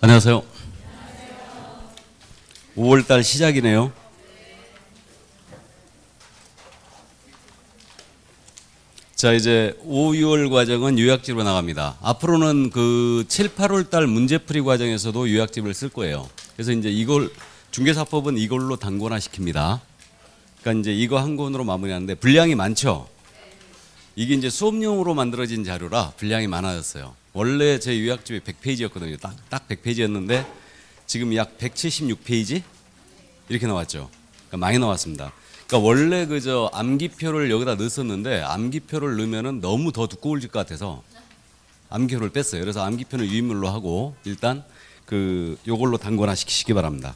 안녕하세요. 5월달 시작이네요. 자, 이제 5, 6월 과정은 요약집으로 나갑니다. 앞으로는 그 7, 8월달 문제풀이 과정에서도 요약집을 쓸 거예요. 그래서 이제 이걸 중개사법은 이걸로 단권화 시킵니다. 그러니까 이제 이거 한 권으로 마무리하는데 분량이 많죠. 이게 이제 수업용으로 만들어진 자료라 분량이 많아졌어요. 원래 제 요약집이 100페이지였거든요. 딱 100페이지였는데 지금 약 176페이지 이렇게 나왔죠. 그러니까 많이 나왔습니다. 그러니까 원래 그저 암기표를 여기다 넣었었는데 암기표를 넣으면은 너무 더 두꺼워질 것 같아서 암기표를 뺐어요. 그래서 암기표는 유인물로 하고 일단 그 요걸로 단권화 시키시기 바랍니다.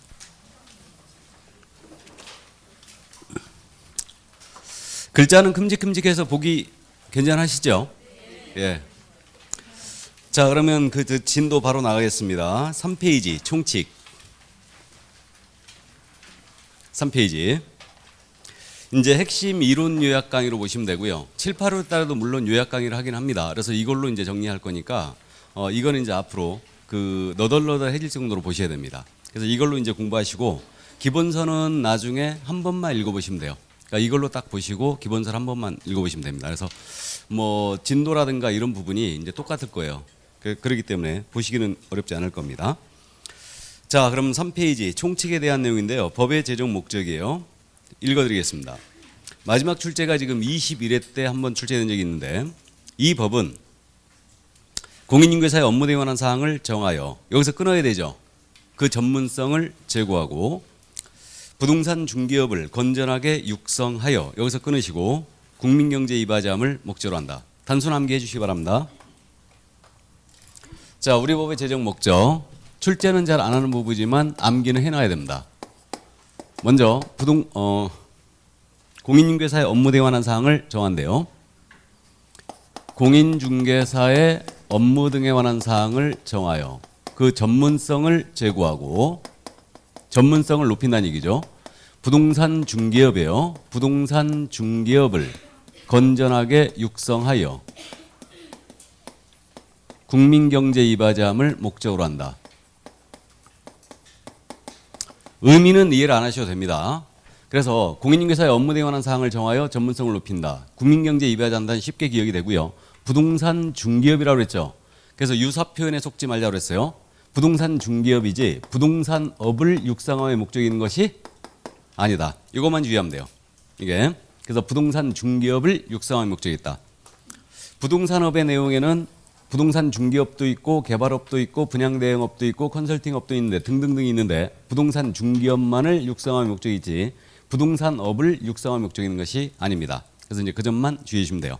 글자는 큼직큼직해서 보기 괜찮으시죠? 예. 자, 그러면 그 진도 바로 나가겠습니다. 3페이지 총칙. 3페이지. 이제 핵심 이론 요약 강의로 보시면 되고요. 7, 8월 달에도 물론 요약 강의를 하긴 합니다. 그래서 이걸로 이제 정리할 거니까 이거는 이제 앞으로 그 너덜너덜해질 정도로 보셔야 됩니다. 그래서 이걸로 이제 공부하시고 기본서는 나중에 한 번만 읽어보시면 돼요. 그러니까 이걸로 딱 보시고 기본서를 한 번만 읽어보시면 됩니다. 그래서 뭐 진도라든가 이런 부분이 이제 똑같을 거예요. 그렇기 때문에 보시기는 어렵지 않을 겁니다. 자, 그럼 3페이지 총칙에 대한 내용인데요. 법의 제정 목적이에요. 읽어드리겠습니다. 마지막 출제가 지금 21회 때 한번 출제된 적이 있는데 이 법은 공인중개사의 업무 등에 관한 사항을 정하여 여기서 끊어야 되죠. 그 전문성을 제고하고 부동산 중개업을 건전하게 육성하여 여기서 끊으시고 국민경제에 이바지함을 목적으로 한다. 단순 암기해 주시기 바랍니다. 자, 우리 법의 제정 목적. 출제는 잘 안 하는 부분이지만 암기는 해놔야 됩니다. 먼저 공인중개사의 업무 등에 관한 사항을 정한대요. 공인중개사의 업무 등에 관한 사항을 정하여 그 전문성을 제고하고 전문성을 높인다는 얘기죠. 부동산 중개업이에요. 부동산 중개업을 건전하게 육성하여 국민경제 이바지함을 목적으로 한다. 의미는 이해를 안 하셔도 됩니다. 그래서 공인중개사의 업무 등에 관한 사항을 정하여 전문성을 높인다. 국민경제 이바지한다는 쉽게 기억이 되고요. 부동산 중개업이라고 그랬죠. 그래서 유사 표현에 속지 말자고 그랬어요. 부동산 중개업이지 부동산업을 육성함의 목적이 있는 것이 아니다. 이것만 주의하면 돼요. 이게 그래서 부동산 중개업을 육성함의 목적이 있다. 부동산업의 내용에는 부동산 중개업도 있고 개발업도 있고 분양대행업도 있고 컨설팅업도 있는데 등등등이 있는데 부동산 중개업만을 육성함의 목적이지 부동산업을 육성함의 목적이 있는 것이 아닙니다. 그래서 이제 그 점만 주의해 주시면 돼요.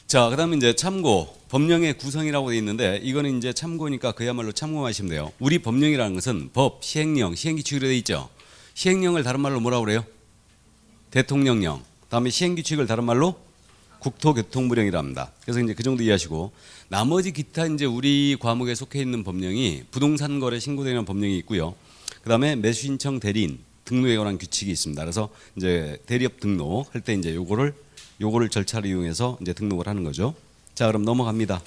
자, 그다음에 이제 참고 법령의 구성이라고 되어 있는데 이거는 이제 참고니까 그야말로 참고하시면 돼요. 우리 법령이라는 것은 법, 시행령, 시행규칙으로 되어 있죠. 시행령을 다른 말로 뭐라고 그래요? 대통령령. 다음에 시행규칙을 다른 말로 국토교통부령이라 합니다. 그래서 이제 그 정도 이해하시고 나머지 기타 이제 우리 과목에 속해 있는 법령이 부동산 거래 신고되는 법령이 있고요. 그다음에 매수 신청 대리인 등록에 관한 규칙이 있습니다. 그래서 이제 대리업 등록할 때 이제 요거를 절차를 이용해서 이제 등록을 하는 거죠. 자, 그럼 넘어갑니다.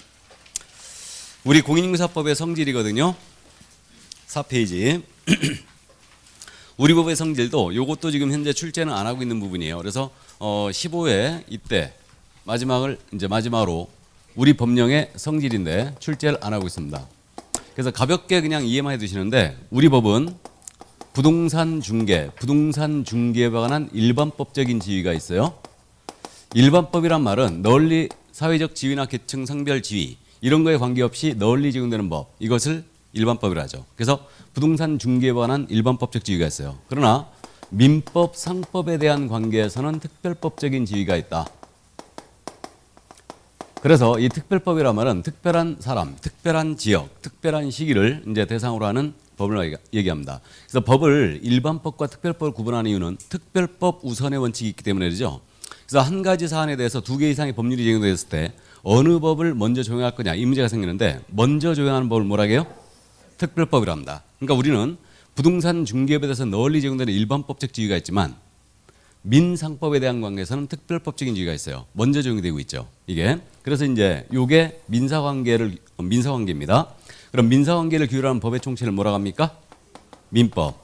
우리 공인중개사법의 성질이거든요. 4페이지. 우리 법의 성질도 요것도 지금 현재 출제는 안 하고 있는 부분이에요. 그래서 15회 이때 마지막으로 우리 법령의 성질인데 출제를 안 하고 있습니다. 그래서 가볍게 그냥 이해만 해두시는데 우리 법은 부동산 중개에 관한 일반법적인 지위가 있어요. 일반법이란 말은 널리 사회적 지위나 계층, 성별 지위 이런 거에 관계없이 널리 적용되는 법, 이것을 일반법이라 하죠. 그래서 부동산 중개에 관한 일반법적 지위가 있어요. 그러나 민법, 상법에 대한 관계에서는 특별법적인 지위가 있다. 그래서 이 특별법이란 말은 특별한 사람, 특별한 지역, 특별한 시기를 이제 대상으로 하는 법을 얘기합니다. 그래서 법을 일반법과 특별법을 구분하는 이유는 특별법 우선의 원칙이 있기 때문에 그러죠. 그래서 한 가지 사안에 대해서 2개 이상의 법률이 적용됐을 때 어느 법을 먼저 적용할 거냐 이 문제가 생기는데 먼저 적용하는 법을 뭐라고 해요? 특별법이라 합니다. 그러니까 우리는 부동산 중개업에 대해서 널리 적용되는 일반법적 지위가 있지만 민상법에 대한 관계에서는 특별법적인 지위가 있어요. 먼저 적용되고 있죠. 이게 그래서 이제 요게 민사관계입니다. 그럼 민사관계를 규율하는 법의 총체를 뭐라고 합니까? 민법.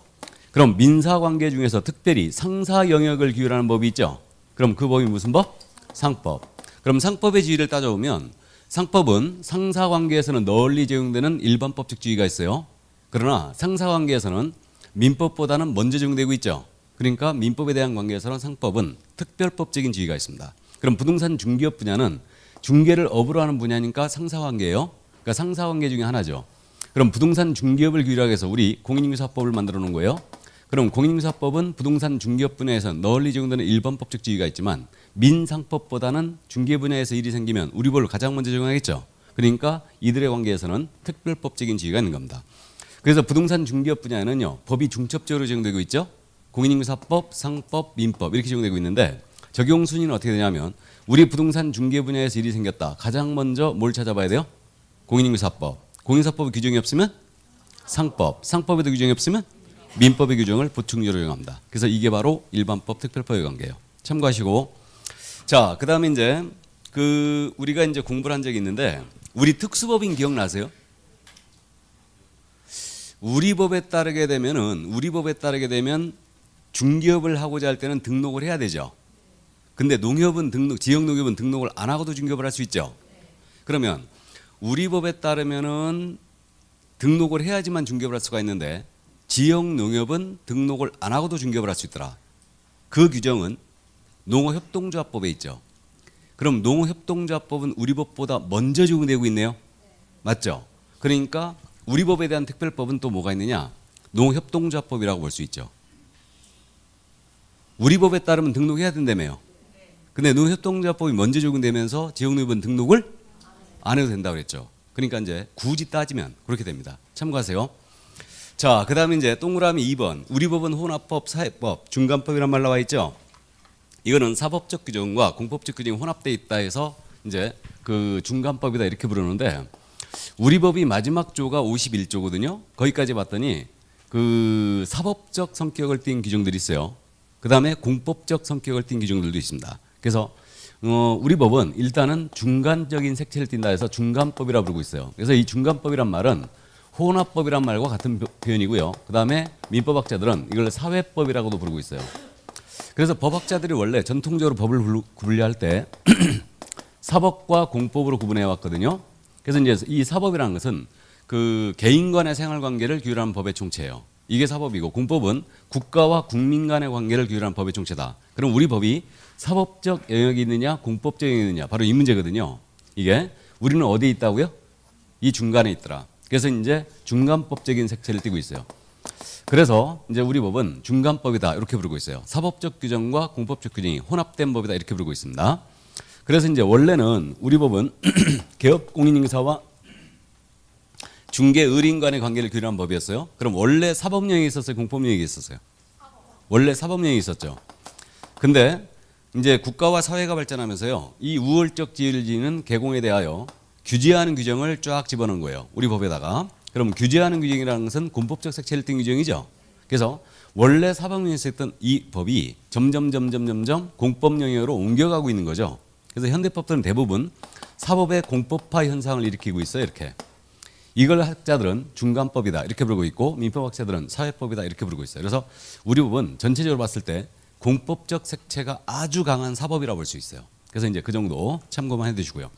그럼 민사관계 중에서 특별히 상사 영역을 규율하는 법이 있죠. 그럼 그 법이 무슨 법? 상법. 그럼 상법의 지위를 따져보면 상법은 상사관계에서는 널리 적용되는 일반법적 지위가 있어요. 그러나 상사관계에서는 민법보다는 먼저 적용되고 있죠. 그러니까 민법에 대한 관계에서는 상법은 특별법적인 지위가 있습니다. 그럼 부동산 중개업 분야는 중개를 업으로 하는 분야니까 상사관계예요. 그러니까 상사관계 중에 하나죠. 그럼 부동산 중개업을 규율하기 위해서 우리 공인인증사법을 만들어 놓은 거예요. 그럼 공인인증사법은 부동산 중개업 분야에서 널리 적용되는 일반법적 지위가 있지만 민상법보다는 중개 분야에서 일이 생기면 우리 법을 가장 먼저 적용하겠죠. 그러니까 이들의 관계에서는 특별법적인 지위가 있는 겁니다. 그래서 부동산 중개업 분야에는요, 법이 중첩적으로 적용되고 있죠. 공인인증사법, 상법, 민법 이렇게 적용되고 있는데 적용 순위는 어떻게 되냐면 우리 부동산 중개 분야에서 일이 생겼다. 가장 먼저 뭘 찾아봐야 돼요? 공인인증사법. 공인사법의 규정이 없으면 상법. 상법에도 규정이 없으면 민법의 규정을 보충적으로 적용합니다. 그래서 이게 바로 일반법, 특별법의 관계예요. 참고하시고. 자, 그다음에 이제 우리가 이제 공부를 한 적이 있는데 우리 특수법인 기억나세요? 우리 법에 따르게 되면 중개업을 하고자 할 때는 등록을 해야 되죠. 근데 지역 농협은 등록을 안 하고도 중개업을 할 수 있죠. 그러면 우리 법에 따르면은 등록을 해야지만 중개업을 할 수가 있는데 지역 농협은 등록을 안 하고도 중개업을 할 수 있더라. 그 규정은 농어협동조합법에 있죠. 그럼 농어협동조합법은 우리 법보다 먼저 적용되고 있네요. 맞죠? 그러니까 우리 법에 대한 특별법은 또 뭐가 있느냐? 농어협동조합법이라고 볼 수 있죠. 우리 법에 따르면 등록해야 된다며요. 근데 농어협동조합법이 먼저 적용되면서 지역농협은 등록을 안 해도 된다고 그랬죠. 그러니까 이제 굳이 따지면 그렇게 됩니다. 참고하세요. 자, 그다음에 이제 동그라미 2번. 우리 법은 혼합법, 사회법, 중간법이란 말 나와 있죠. 이거는 사법적 규정과 공법적 규정이 혼합되어 있다 해서 이제 그 중간법이다 이렇게 부르는데 우리 법이 마지막 조가 51조거든요. 거기까지 봤더니 그 사법적 성격을 띈 규정들이 있어요. 그다음에 공법적 성격을 띈 규정들도 있습니다. 그래서 우리 법은 일단은 중간적인 색채를 띈다 해서 중간법이라고 부르고 있어요. 그래서 이 중간법이란 말은 혼합법이란 말과 같은 표현이고요. 그다음에 민법학자들은 이걸 사회법이라고도 부르고 있어요. 그래서 법학자들이 원래 전통적으로 법을 분류할 때 사법과 공법으로 구분해 왔거든요. 그래서 이제 이 사법이라는 것은 그 개인 간의 생활 관계를 규율하는 법의 총체예요. 이게 사법이고 공법은 국가와 국민 간의 관계를 규율하는 법의 총체다. 그럼 우리 법이 사법적 영역이 있느냐 공법적 영역이 있느냐 바로 이 문제거든요. 이게 우리는 어디에 있다고요? 이 중간에 있더라. 그래서 이제 중간법적인 색채를 띠고 있어요. 그래서 이제 우리 법은 중간법이다 이렇게 부르고 있어요. 사법적 규정과 공법적 규정이 혼합된 법이다 이렇게 부르고 있습니다. 그래서 이제 원래는 우리 법은 개업 공인인사와 중개 의뢰인 간의 관계를 규율한 법이었어요. 그럼 원래 사법령이 있었어요, 공법령이 있었어요? 원래 사법령이 있었죠. 근데 이제 국가와 사회가 발전하면서요, 이 우월적 지위를 지니는 개공에 대하여 규제하는 규정을 쫙 집어넣은 거예요. 우리 법에다가. 그럼 규제하는 규정이라는 것은 공법적 색채를 띤 규정이죠. 그래서 원래 사법령에 있었던 이 법이 점점 공법 영역으로 옮겨가고 있는 거죠. 그래서 현대법들은 대부분 사법의 공법화 현상을 일으키고 있어요. 이렇게. 이걸 학자들은 중간법이다 이렇게 부르고 있고 민법학자들은 사회법이다 이렇게 부르고 있어요. 그래서 우리 법은 전체적으로 봤을 때 공법적 색채가 아주 강한 사법이라고 볼 수 있어요. 그래서 이제 그 정도 참고만 해두시고요.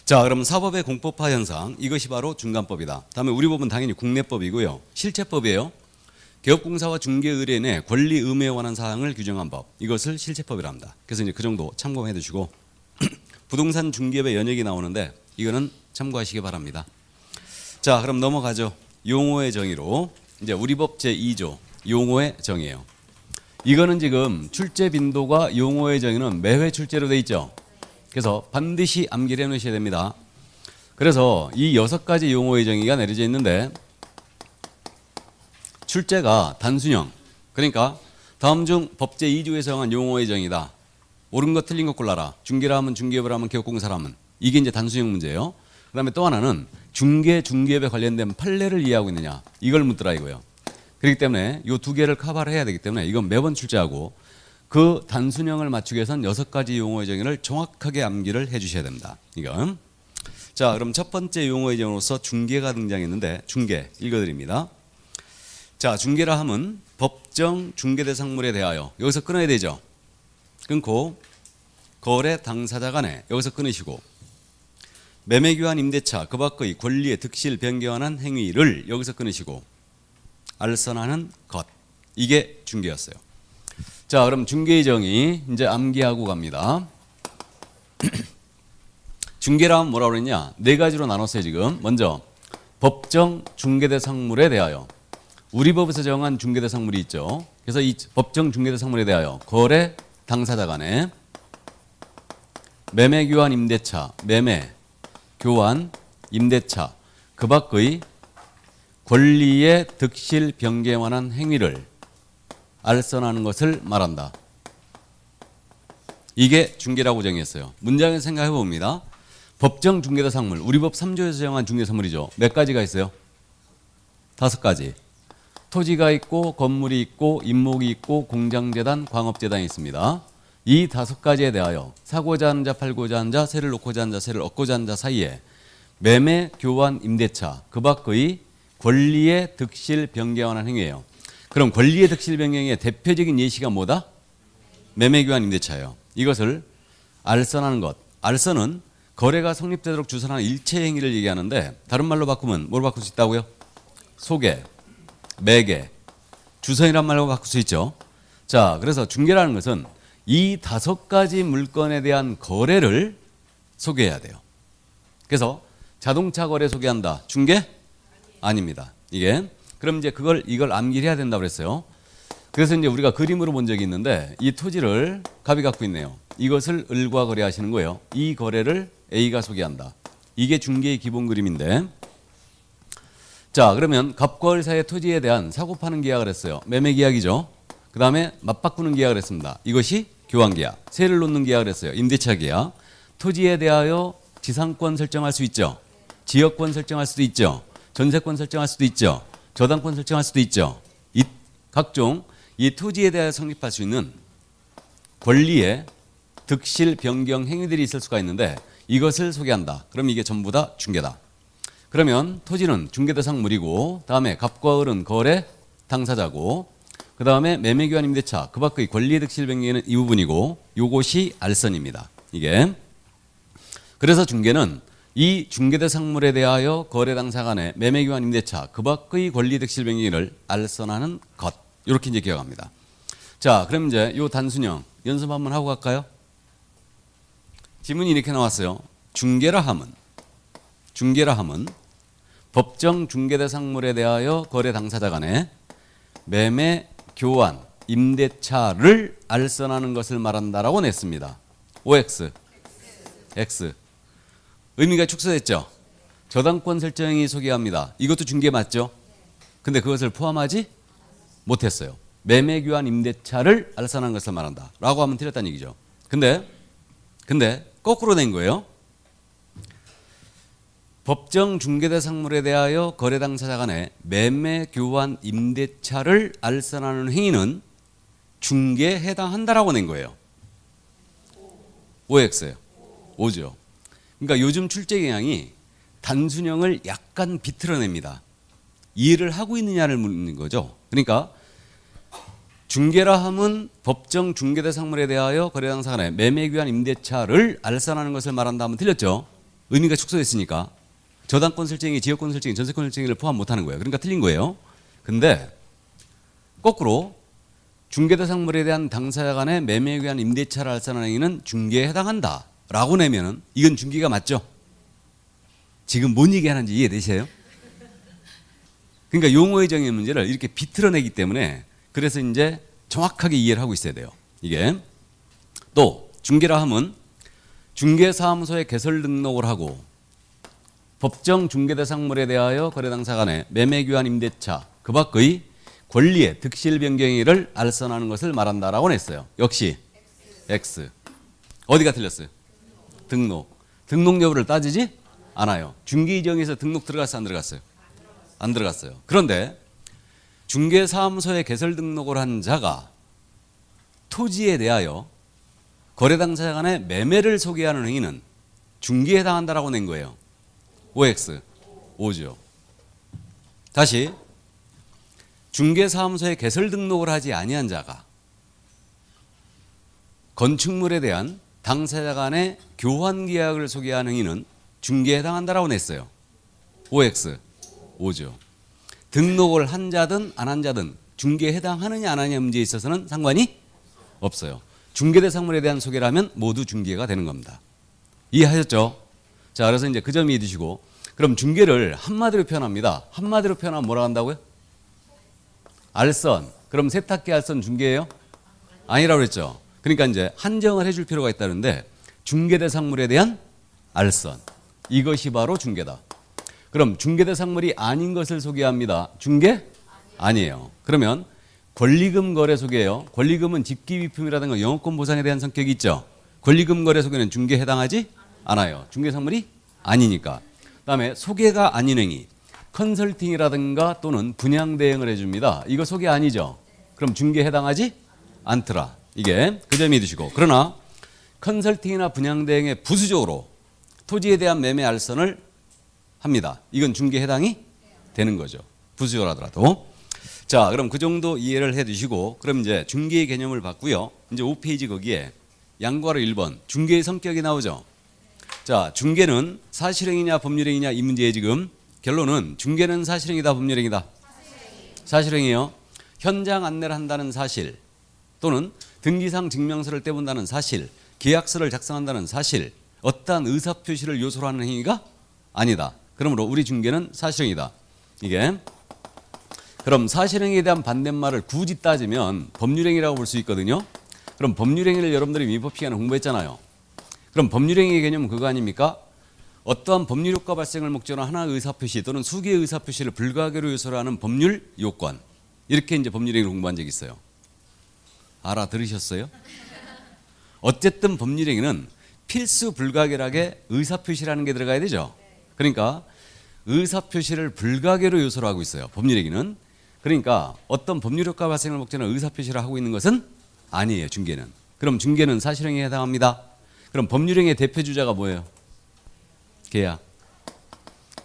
자, 그럼 사법의 공법화 현상 이것이 바로 중간법이다. 다음에 우리 법은 당연히 국내법이고요. 실체법이에요. 개업공사와 중개의뢰인의 권리 의무에 관한 사항을 규정한 법 이것을 실체법이라 합니다. 그래서 이제 그 정도 참고만 해두시고 부동산 중개업의 연역이 나오는데 이거는 참고하시기 바랍니다. 자, 그럼 넘어가죠. 용어의 정의로 이제 우리 법 제2조 용어의 정의예요. 이거는 지금 출제 빈도가 용어의 정의는 매회 출제로 돼 있죠. 그래서 반드시 암기를 해놓으셔야 됩니다. 그래서 이 6가지 용어의 정의가 내려져 있는데 출제가 단순형 그러니까 다음 중 법 제2조에서 정한 용어의 정의다. 옳은 것 틀린 것 골라라. 중개를 하면 중개업을 하면 개업공사를 하면 이게 이제 단순형 문제예요. 그 다음에 또 하나는 중개업에 관련된 판례를 이해하고 있느냐 이걸 묻더라 이거예요. 그렇기 때문에 이 두 개를 커버를 해야 되기 때문에 이건 매번 출제하고 그 단순형을 맞추기 위해서는 6가지 용어의 정의를 정확하게 암기를 해 주셔야 됩니다. 이건. 자, 그럼 첫 번째 용어의 제목으로서 중개가 등장했는데 중개 읽어드립니다. 자, 중개라 함은 법정 중개대상물에 대하여 여기서 끊어야 되죠. 끊고 거래 당사자 간에 여기서 끊으시고 매매교환 임대차 그 밖의 권리의 득실 변경한 행위를 여기서 끊으시고 알선하는 것 이게 중개였어요. 자, 그럼 중개의 정의 이제 암기하고 갑니다. 중개라면 뭐라고 그랬냐? 네 가지로 나눴어요 지금. 먼저 법정 중개대상물에 대하여 우리 법에서 정한 중개대상물이 있죠. 그래서 이 법정 중개대상물에 대하여 거래 당사자 간에 매매 교환 임대차 매매 교환 임대차 그 밖의 권리의 득실 변경한 행위를 알선하는 것을 말한다. 이게 중개라고 정의했어요. 문장에서 생각해 봅니다. 법정 중개대상물 우리 법 3조에서 정한 중개대상물이죠. 몇 가지가 있어요? 5가지. 토지가 있고 건물이 있고 임목이 있고 공장재단 광업재단이 있습니다. 이 5가지에 대하여 사고자 하는 자 팔고자 하는 자 세를 놓고자 하는 자 세를 얻고자 하는 자 사이에 매매 교환 임대차 그 밖의 권리의 득실 변경하는 행위예요. 그럼 권리의 득실 변경의 대표적인 예시가 뭐다? 매매 교환 임대차예요. 이것을 알선하는 것. 알선은 거래가 성립되도록 주선하는 일체 행위를 얘기하는데 다른 말로 바꾸면 뭘 바꿀 수 있다고요? 소개, 매개, 주선이란 말로 바꿀 수 있죠. 자, 그래서 중개라는 것은 이 5가지 물건에 대한 거래를 소개해야 돼요. 그래서 자동차 거래 소개한다. 중개? 아닙니다. 이게 그럼 이제 이걸 암기해야 된다고 그랬어요. 그래서 이제 우리가 그림으로 본 적이 있는데 이 토지를 갑이 갖고 있네요. 이것을 을과 거래하시는 거예요. 이 거래를 A가 소개한다. 이게 중개의 기본 그림인데 자, 그러면 갑과 을 사이의 토지에 대한 사고 파는 계약을 했어요. 매매 계약이죠. 그 다음에 맞바꾸는 계약을 했습니다. 이것이 교환 계약. 세를 놓는 계약을 했어요. 임대차 계약. 토지에 대하여 지상권 설정할 수 있죠. 지역권 설정할 수도 있죠. 전세권 설정할 수도 있죠. 저당권 설정할 수도 있죠. 이 각종 이 토지에 대하여 성립할 수 있는 권리의 득실 변경 행위들이 있을 수가 있는데 이것을 소개한다. 그럼 이게 전부 다 중개다. 그러면 토지는 중개대상물이고 다음에 갑과 을은 거래 당사자고 그 다음에 매매교환 임대차 그 밖의 권리의 득실 변경은 이 부분이고 요것이 알선입니다. 이게 그래서 중개는 이 중개대상물에 대하여 거래 당사 간의 매매교환 임대차 그 밖의 권리의 득실 변경을 알선하는 것 이렇게 이제 기억합니다. 자, 그럼 이제 요 단순형 연습 한번 하고 갈까요? 지문이 이렇게 나왔어요. 중개라 함은 법정 중개대상물에 대하여 거래 당사자 간에 매매 교환 임대차를 알선하는 것을 말한다라고 냈습니다. OX X 의미가 축소됐죠. 저당권 설정이 소개합니다. 이것도 중개 맞죠? 근데 그것을 포함하지 못했어요. 매매 교환 임대차를 알선하는 것을 말한다 라고 하면 틀렸다는 얘기죠. 근데 거꾸로 된 거예요. 법정 중개대상물에 대하여 거래 당사자 간에 매매 교환 임대차를 알선하는 행위는 중개에 해당한다라고 낸 거예요. OX예요. O죠. 그러니까 요즘 출제 경향이 단순형을 약간 비틀어냅니다. 이해를 하고 있느냐를 묻는 거죠. 그러니까 중개라 함은 법정 중개대상물에 대하여 거래 당사자 간에 매매 교환 임대차를 알선하는 것을 말한다 하면 틀렸죠. 의미가 축소됐으니까. 저당권 설정이 지역권 설정이 전세권 설정을 포함 못하는 거예요. 그러니까 틀린 거예요. 근데 거꾸로 중개대상물에 대한 당사자 간의 매매에 의한 임대차를 알선하는 행위는 중개에 해당한다 라고 내면은 이건 중개가 맞죠? 지금 뭔 얘기하는지 이해되세요? 그러니까 용어의 정의 문제를 이렇게 비틀어내기 때문에 그래서 이제 정확하게 이해를 하고 있어야 돼요. 이게 또 중개라 함은 중개사무소에 개설 등록을 하고 법정 중개대상물에 대하여 거래 당사 간의 매매 교환 임대차 그 밖의 권리의 득실 변경일을 알선하는 것을 말한다라고 했어요. 역시 X. 어디가 틀렸어요? 등록 여부를 따지지 않아요. 중개정에서 등록 들어갔어요, 안 들어갔어요? 안 들어갔어요. 그런데 중개사무소에 개설 등록을 한 자가 토지에 대하여 거래 당사자 간의 매매를 소개하는 행위는 중개에 해당한다라고 낸 거예요. OX, O죠. 다시 중개사무소에 개설 등록을 하지 아니한 자가 건축물에 대한 당사자 간의 교환 계약을 소개한 행위는 중개에 해당한다라고 냈어요. OX, O죠. 등록을 한 자든 안 한 자든 중개에 해당하느냐 안 하느냐 문제에 있어서는 상관이 없어요. 중개대상물에 대한 소개라면 모두 중개가 되는 겁니다. 이해하셨죠? 자, 그래서 이제 그 점 이해해 주시고, 그럼 중개를 한마디로 표현합니다. 한마디로 표현하면 뭐라 한다고요? 알선. 그럼 세탁기 알선 중개예요? 아니라고 그랬죠. 그러니까 이제 한정을 해줄 필요가 있다는데, 중개대상물에 대한 알선. 이것이 바로 중개다. 그럼 중개대상물이 아닌 것을 소개합니다. 중개? 아니에요. 그러면 권리금 거래 소개예요. 권리금은 집기비품이라든가 영업권 보상에 대한 성격이 있죠. 권리금 거래 소개는 중개에 해당하지 않아요. 중개상물이 아니니까. 그다음에 소개가 아닌 행위. 컨설팅이라든가 또는 분양 대행을 해줍니다. 이거 소개 아니죠. 그럼 중개에 해당하지 않더라. 이게 그 점이 드시고. 그러나 컨설팅이나 분양 대행에 부수적으로 토지에 대한 매매 알선을 합니다. 이건 중개에 해당이 되는 거죠. 부수적으로 하더라도. 자, 그럼 그 정도 이해를 해 두시고, 그럼 이제 중개의 개념을 봤고요. 이제 5페이지 거기에 양과로 1번 중개의 성격이 나오죠. 자, 중개는 사실행위냐 법률행위냐 이 문제에 지금 결론은 중개는 사실행위다 법률행위다. 사실행위요. 현장 안내를 한다는 사실 또는 등기상 증명서를 떼본다는 사실, 계약서를 작성한다는 사실, 어떠한 의사표시를 요소로 하는 행위가 아니다. 그러므로 우리 중개는 사실행위다. 이게 그럼 사실행위에 대한 반대말을 굳이 따지면 법률행위라고 볼 수 있거든요. 그럼 법률행위를 여러분들이 민법 시간에 공부했잖아요. 그럼 법률행위의 개념은 그거 아닙니까? 어떠한 법률 효과 발생을 목적으로 하나의 의사표시 또는 수개의 의사표시를 불가결로 요소로 하는 법률 요건. 이렇게 이제 법률행위를 공부한 적이 있어요. 알아들으셨어요? 어쨌든 법률행위는 필수 불가결하게 의사표시라는 게 들어가야 되죠. 그러니까 의사표시를 불가결로 요소로 하고 있어요. 법률행위는. 그러니까 어떤 법률 효과 발생을 목적으로 의사표시를 하고 있는 것은 아니에요. 중개는. 그럼 중개는 사실행위에 해당합니다. 그럼 법률행위의 대표 주자가 뭐예요? 계약.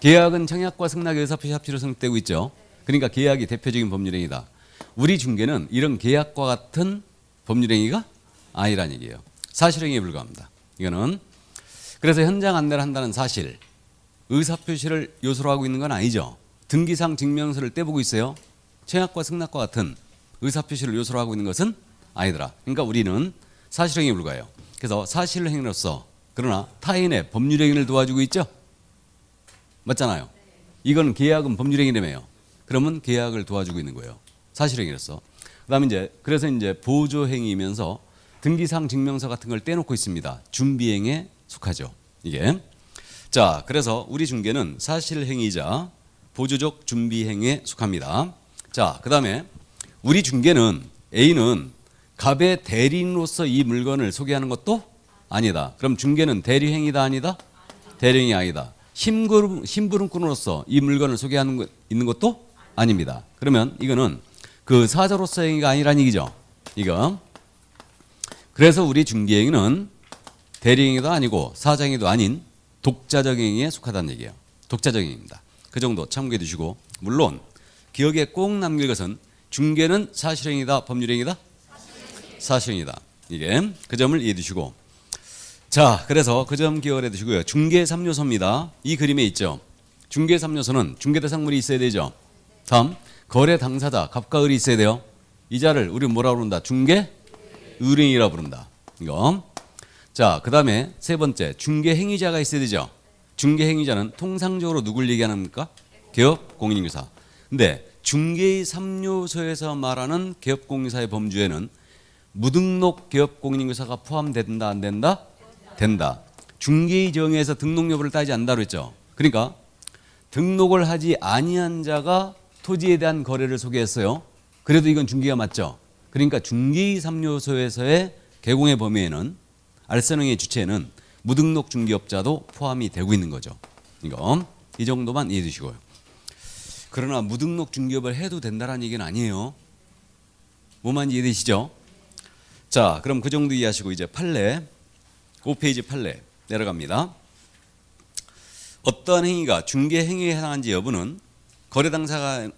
계약은 청약과 승낙의 의사표시 합치로 성립되고 있죠. 그러니까 계약이 대표적인 법률행위다. 우리 중개는 이런 계약과 같은 법률행위가 아니란 얘기예요. 사실행위에 불과합니다. 이거는. 그래서 현장 안내를 한다는 사실, 의사표시를 요소로 하고 있는 건 아니죠. 등기상 증명서를 떼보고 있어요. 청약과 승낙과 같은 의사표시를 요소로 하고 있는 것은 아니더라. 그러니까 우리는 사실행위에 불과해요. 그래서 사실행위로서 그러나 타인의 법률행위를 도와주고 있죠. 맞잖아요. 이건 계약은 법률행위라며요. 그러면 계약을 도와주고 있는 거예요. 사실행위로서. 그다음에 이제 그래서 이제 보조행위이면서 등기상 증명서 같은 걸 떼놓고 있습니다. 준비행위에 속하죠. 이게. 자, 그래서 우리 중개는 사실행위자 보조적 준비행위에 속합니다. 자, 그다음에 우리 중개는 A는 갑의 대리인으로서 이 물건을 소개하는 것도 아니다. 그럼 중개는 대리행위다 아니다? 대리행위 아니다. 심부름꾼으로서 이 물건을 소개하는 것 있는 것도 아닙니다. 그러면 이거는 그 사자로서의 행위가 아니란 얘기죠. 이거. 그래서 우리 중개행위는 대리행위도 아니고 사자행위도 아닌 독자적 행위에 속하다는 얘기예요. 독자적 행위입니다. 그 정도 참고해 두시고, 물론 기억에 꼭 남길 것은 중개는 사실행위다 법률행위다? 사실행위다. 이게 그 점을 이해해 두시고, 자, 그래서 그 점 기억을 해 두시고요. 중개 3요소입니다. 이 그림에 있죠. 중개 3요소는 중개대상물이 있어야 되죠. 다음 거래 당사자 갑과 을이 있어야 돼요. 이 자를 우리 뭐라고 부른다? 중개 의뢰인이라고 부른다. 이거. 자, 그 다음에 세 번째 중개 행위자가 있어야 되죠. 중개 행위자는 통상적으로 누굴 얘기하는 겁니까? 개업 공인인증사. 근데 중개의 3요소에서 말하는 개업 공인사의 범주에는 무등록 개업 공인인증사가 포함된다 안 된다? 된다. 중개의 정의에서 등록 여부를 따지지 않는다고 했죠. 그러니까 등록을 하지 아니한 자가 토지에 대한 거래를 소개했어요. 그래도 이건 중개가 맞죠. 그러니까 중개의 3요소에서의 개공의 범위에는 알선행위의 주체에는 무등록 중개업자도 포함이 되고 있는 거죠. 이거 이 정도만 이해해 주시고요. 그러나 무등록 중개업을 해도 된다는 얘기는 아니에요. 뭐만 이해되시죠? 자, 그럼 그 정도 이해하시고 이제 판례 5페이지 판례 내려갑니다. 어떠한 행위가 중개 행위에 해당한지 여부는 거래 당사자의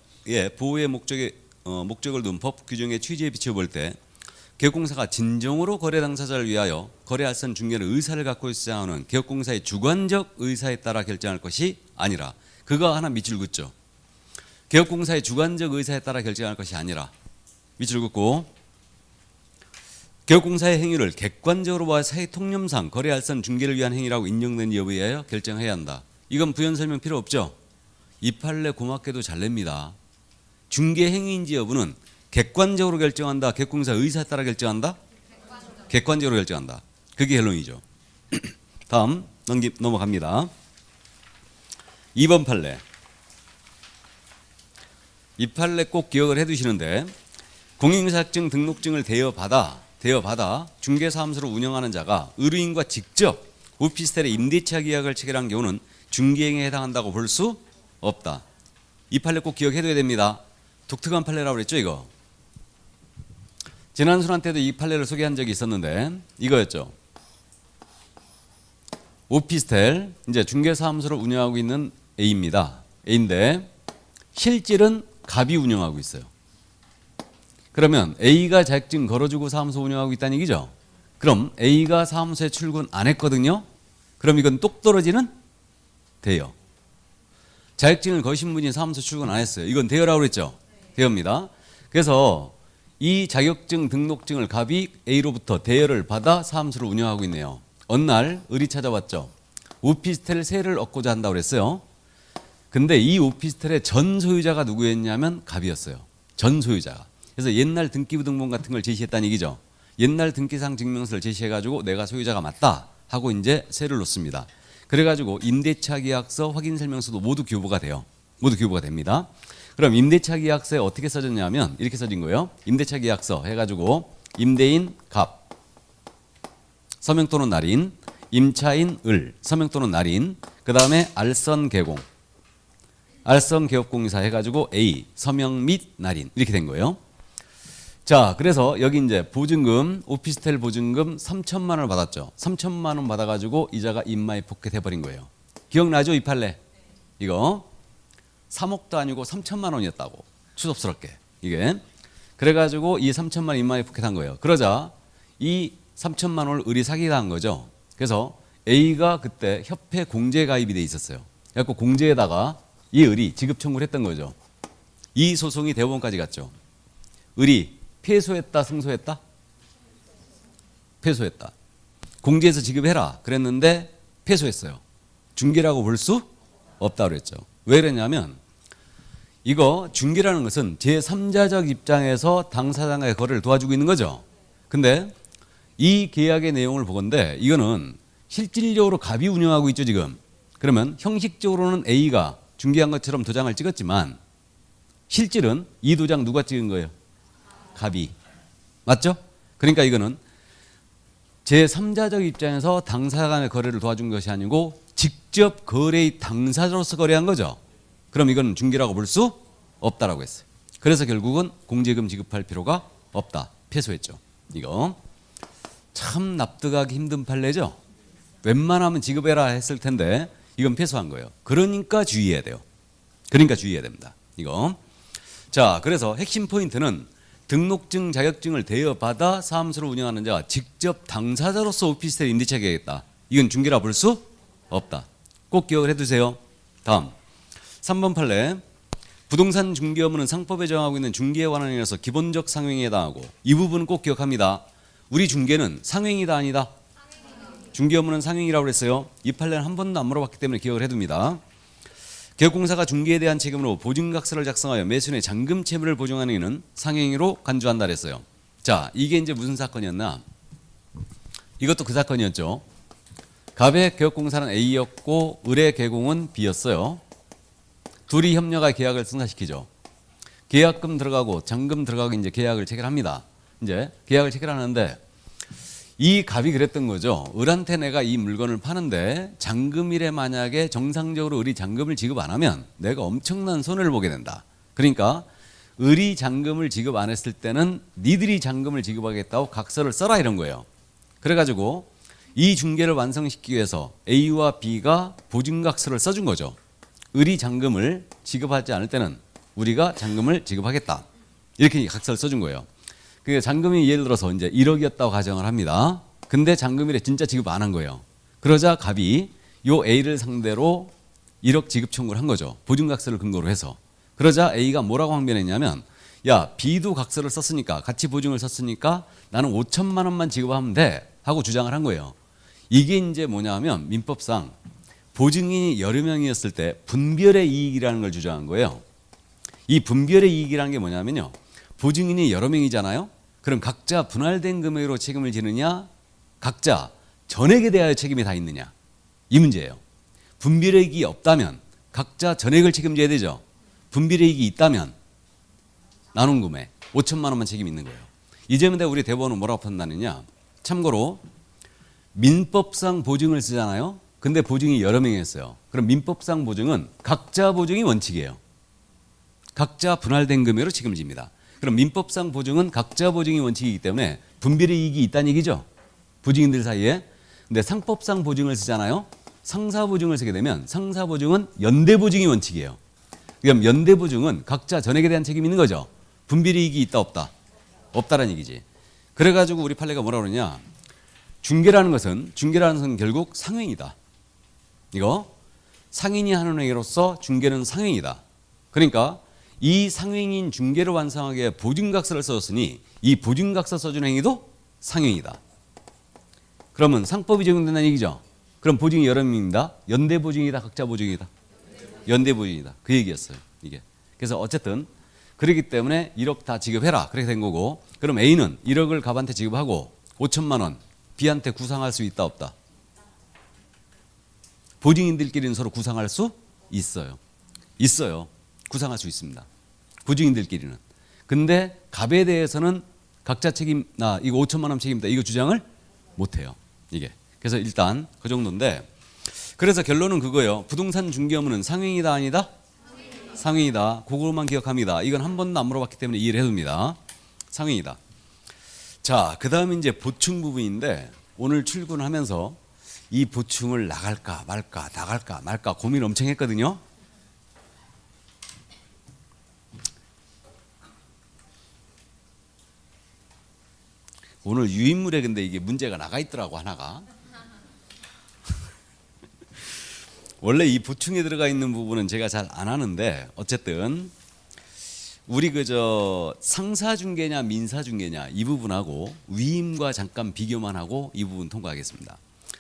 보호의 목적을 둔 법 규정의 취지에 비추어 볼 때 개업공사가 진정으로 거래 당사자를 위하여 거래 알선 중개의 의사를 갖고 주장하는 개업공사의 주관적 의사에 따라 결정할 것이 아니라, 그거 하나 밑줄 긋죠. 개업공사의 주관적 의사에 따라 결정할 것이 아니라, 밑줄 긋고, 개업공사의 행위를 객관적으로 봐 사회 통념상 거래 알선 중개를 위한 행위라고 인정된 여부에 의하여 결정해야 한다. 이건 부연 설명 필요 없죠. 이 판례 고맙게도 잘 냅니다. 중개 행위인지 여부는 객관적으로 결정한다. 개업공사 의사에 따라 결정한다. 객관적으로 결정한다. 그게 결론이죠. 다음 넘어갑니다. 2번 판례. 이 판례 꼭 기억을 해두시는데, 공인인사증 등록증을 대여받아 중개사무소를 운영하는 자가 의뢰인과 직접 오피스텔의 임대차 계약을 체결한 경우는 중개행위에 해당한다고 볼 수 없다. 이 판례 꼭 기억해둬야 됩니다. 독특한 판례라고 그랬죠, 이거. 지난 순환 때도 이 판례를 소개한 적이 있었는데 이거였죠. 오피스텔 이제 중개사무소를 운영하고 있는 A입니다. A인데 실질은 갑이 운영하고 있어요. 그러면 A가 자격증 걸어주고 사무소 운영하고 있다는 얘기죠. 그럼 A가 사무소에 출근 안 했거든요. 그럼 이건 똑 떨어지는 대여. 자격증을 거신 분이 사무소 출근 안 했어요. 이건 대여라고 그랬죠. 대여입니다. 그래서 이 자격증 등록증을 갑이 A로부터 대여를 받아 사무소를 운영하고 있네요. 어느 날 을이 찾아왔죠. 오피스텔 세를 얻고자 한다고 그랬어요. 근데 이 오피스텔의 전 소유자가 누구였냐면 갑이었어요. 전 소유자가. 그래서 옛날 등기부등본 같은 걸 제시했다는 얘기죠. 옛날 등기상 증명서를 제시해가지고 내가 소유자가 맞다 하고 이제 세를 놓습니다. 그래가지고 임대차 계약서 확인 설명서도 모두 교부가 돼요. 모두 교부가 됩니다. 그럼 임대차 계약서에 어떻게 써졌냐면 이렇게 써진 거예요. 임대차 계약서 해가지고 임대인 갑, 서명 또는 날인, 임차인 을, 서명 또는 날인, 그 다음에 알선 개공, 알선 개업공사 해가지고 A, 서명 및 날인 이렇게 된 거예요. 자, 그래서 여기 이제 보증금, 오피스텔 보증금 3천만 원을 받았죠. 3천만 원 받아가지고 이자가 인마에 포켓해버린 거예요. 기억나죠, 이 판례? 이거 3억도 아니고 3천만 원이었다고. 추접스럽게 이게. 그래가지고 이 3천만 원 인마에 포켓한 거예요. 그러자 이 3천만 원을 을이 사기당한 거죠. 그래서 A가 그때 협회 공제 가입이 돼 있었어요. 그래서 공제에다가 이 을이 지급 청구를 했던 거죠. 이 소송이 대법원까지 갔죠. 을이 패소했다, 승소했다? 패소했다. 공제해서 지급해라 그랬는데 패소했어요. 중개라고 볼 수 없다고 그랬죠. 왜 그랬냐면 이거 중개라는 것은 제3자적 입장에서 당사자의 거래를 도와주고 있는 거죠. 근데 이 계약의 내용을 보건대 이거는 실질적으로 갑이 운영하고 있죠, 지금. 그러면 형식적으로는 A가 중개한 것처럼 도장을 찍었지만 실질은 이 도장 누가 찍은 거예요? 갑이. 맞죠? 그러니까 이거는 제3자적 입장에서 당사자 간의 거래를 도와준 것이 아니고 직접 거래의 당사자로서 거래한 거죠. 그럼 이건 중개라고 볼 수 없다라고 했어요. 그래서 결국은 공제금 지급할 필요가 없다. 패소했죠. 이거 참 납득하기 힘든 판례죠. 웬만하면 지급해라 했을 텐데 이건 패소한 거예요. 그러니까 주의해야 돼요. 그러니까 주의해야 됩니다. 이거. 자, 그래서 핵심 포인트는 등록증, 자격증을 대여받아 사무소를 운영하는 자가 직접 당사자로서 오피스텔 임대차 계약했다. 이건 중개라 볼 수 없다. 꼭 기억을 해두세요. 다음 3번 판례. 부동산 중개 업무는 상법에 정하고 있는 중개에 관한 행위라서 기본적 상행에 해당하고, 이 부분은 꼭 기억합니다. 우리 중개는 상행이다 아니다? 중개 업무는 상행이라고 그랬어요. 이 판례는 한 번도 안 물어봤기 때문에 기억을 해둡니다. 개업공사가 중개에 대한 책임으로 보증각서를 작성하여 매수인의 잔금 채무를 보증하는 이는 상행위로 간주한다 그랬어요. 자, 이게 이제 무슨 사건이었나? 이것도 그 사건이었죠. 갑의 개업공사는 A였고 을의 개공은 B였어요. 둘이 협력하여 계약을 승사시키죠. 계약금 들어가고 잔금 들어가고 이제 계약을 체결합니다. 이제 계약을 체결하는데 이 갑이 그랬던 거죠. 을한테 내가 이 물건을 파는데 잔금일에 만약에 정상적으로 을이 잔금을 지급 안 하면 내가 엄청난 손해를 보게 된다. 그러니까 을이 잔금을 지급 안 했을 때는 니들이 잔금을 지급하겠다고 각서를 써라 이런 거예요. 그래가지고 이 중개를 완성시키기 위해서 A와 B가 보증각서를 써준 거죠. 을이 잔금을 지급하지 않을 때는 우리가 잔금을 지급하겠다. 이렇게 각서를 써준 거예요. 그 잔금이 예를 들어서 이제 1억이었다고 가정을 합니다. 근데 잔금일에 진짜 지급 안 한 거예요. 그러자 갑이 요 A를 상대로 1억 지급 청구를 한 거죠. 보증각서를 근거로 해서. 그러자 A가 뭐라고 항변했냐면, 야, B도 각서를 썼으니까, 같이 보증을 썼으니까 나는 5천만 원만 지급하면 돼 하고 주장을 한 거예요. 이게 이제 뭐냐면 민법상 보증인이 여러 명이었을 때 분별의 이익이라는 걸 주장한 거예요. 이 분별의 이익이라는 게 뭐냐면요, 보증인이 여러 명이잖아요. 그럼 각자 분할된 금액으로 책임을 지느냐, 각자 전액에 대하여 책임이 다 있느냐, 이 문제예요. 분별의 이익이 없다면 각자 전액을 책임져야 되죠. 분별의 이익이 있다면 나눈 금액 5천만 원만 책임이 있는 거예요. 이 점에 대해 우리 대법원은 뭐라고 판단하느냐, 참고로 민법상 보증을 쓰잖아요. 근데 보증이 여러 명이었어요. 그럼 민법상 보증은 각자 보증이 원칙이에요. 각자 분할된 금액으로 책임을 집니다. 그럼 민법상 보증은 각자 보증이 원칙이기 때문에 분별의 이익이 있다는 얘기죠. 보증인들 사이에. 근데 상법상 보증을 쓰잖아요. 상사 보증을 쓰게 되면 상사 보증은 연대 보증이 원칙이에요. 그럼 연대 보증은 각자 전액에 대한 책임이 있는 거죠. 분별의 이익이 있다 없다? 없다라는 얘기지. 그래가지고 우리 판례가 뭐라 그러냐, 중개라는 것은 결국 상행이다. 이거 상인이 하는 행위로서 중개는 상행이다. 그러니까 이 상행인 중개를 완성하기 위해 보증각서를 써줬으니 이 보증각서 써준 행위도 상행이다. 그러면 상법이 적용된다는 얘기죠. 그럼 보증이 여러 명입니다. 연대 보증이다, 각자 보증이다? 연대 보증이다. 그 얘기였어요, 이게. 그래서 어쨌든 그렇기 때문에 1억 다 지급해라, 그렇게 된 거고. 그럼 A는 1억을 갑한테 지급하고 5천만 원 B한테 구상할 수 있다 없다? 보증인들끼리는 서로 구상할 수 있어요. 구상할 수 있습니다. 보증인들끼리는. 근데 갑에 대해서는 각자 책임, 나 이거 5천만 원 책임다, 이거 주장을 못 해요, 이게. 그래서 일단 그 정도인데, 그래서 결론은 그거예요. 부동산 중개 업무는 상행이다 아니다? 상행이다. 그거만 기억합니다. 이건 한 번도 안 물어봤기 때문에 이해를 해둡니다. 상행이다. 자, 그 다음에 이제 보충 부분인데, 오늘 출근하면서 이 보충을 나갈까 말까 고민 엄청 했거든요. 오늘 유인물에 근데 이게 문제가 나가 있더라고, 하나가. 원래 이 보충에 들어가 있는 부분은 제가 잘 안 하는데, 어쨌든 우리 그저 상사중개냐 민사중개냐 이 부분하고 위임과 잠깐 비교만 하고 이 부분 통과하겠습니다.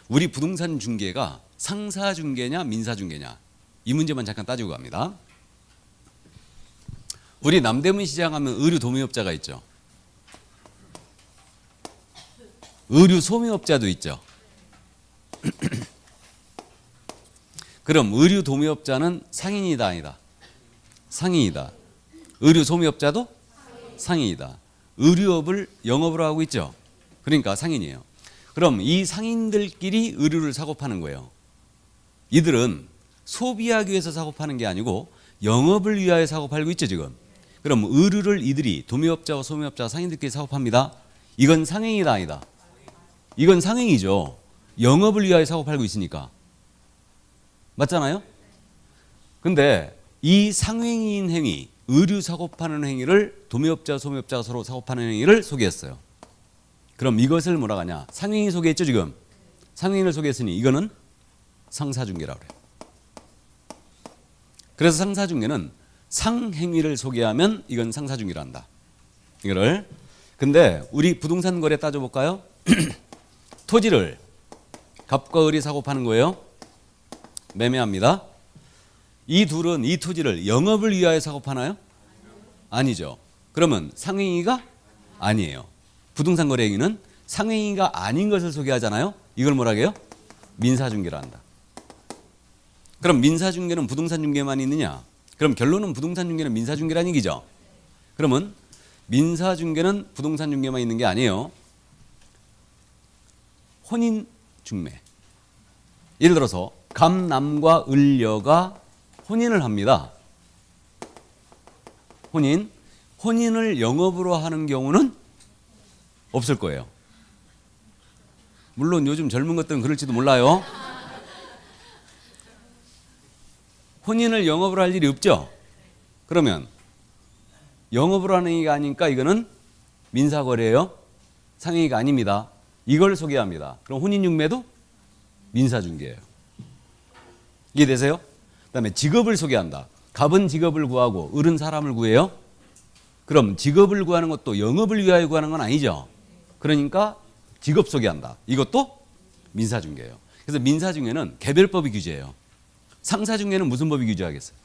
우리 부동산 중개가 상사중개냐 민사중개냐 이 문제만 잠깐 따지고 갑니다. 우리 남대문 시장 하면 의류 도매업자가 있죠. 의류 소매업자도 있죠. 그럼 의류 도매업자는 상인이다 아니다? 상인이다. 의류 소매업자도 상인이다. 의류업을 영업으로 하고 있죠. 그러니까 상인이에요. 그럼 이 상인들끼리 의류를 사고 파는 거예요. 이들은 소비하기 위해서 사고 파는 게 아니고 영업을 위하여 사고 팔고 있죠, 지금. 그럼 의류를 이들이 도매업자와 소매업자 상인들끼리 사고 팝니다. 이건 상행이다 아니다? 이건 상행이죠. 영업을 위하여 사고 팔고 있으니까. 맞잖아요? 근데 이 상행인 행위, 의류 사고 파는 행위를 도매업자, 소매업자가 서로 사고 파는 행위를 소개했어요. 그럼 이것을 뭐라고 하냐? 상행이 소개했죠, 지금. 상행인을 소개했으니 이거는 상사중개라고 그래요. 그래서 상사중개는 상행위를 소개하면 이건 상사중개를 한다. 이거를. 근데 우리 부동산 거래 따져볼까요? 토지를 갑과 을이 사고 파는 거예요. 매매합니다. 이 둘은 이 토지를 영업을 위하여 사고 파나요? 아니죠. 그러면 상행위가 아니에요. 부동산 거래 행위는 상행위가 아닌 것을 소개하잖아요. 이걸 뭐라고 해요? 민사중개라 한다. 그럼 민사중개는 부동산 중개만 있느냐? 그럼 결론은 부동산 중개는 민사중개라는 얘기죠. 그러면 민사중개는 부동산 중개만 있는 게 아니에요. 혼인중매. 예를 들어서 갑남과 을여가 혼인을 합니다. 혼인을 영업으로 하는 경우는 없을 거예요. 물론 요즘 젊은 것들은 그럴지도 몰라요. 혼인을 영업으로 할 일이 없죠. 그러면 영업으로 하는 게 아니니까 이거는 민사거래예요. 상행위가 아닙니다. 이걸 소개합니다. 그럼 혼인융매도 민사중개예요. 이해되세요? 그다음에 직업을 소개한다. 갑은 직업을 구하고 을은 사람을 구해요. 그럼 직업을 구하는 것도 영업을 위하여 구하는 건 아니죠. 그러니까 직업 소개한다. 이것도 민사중개예요. 그래서 민사중개는 개별법이 규제해요. 상사중개는 무슨 법이 규제하겠어요?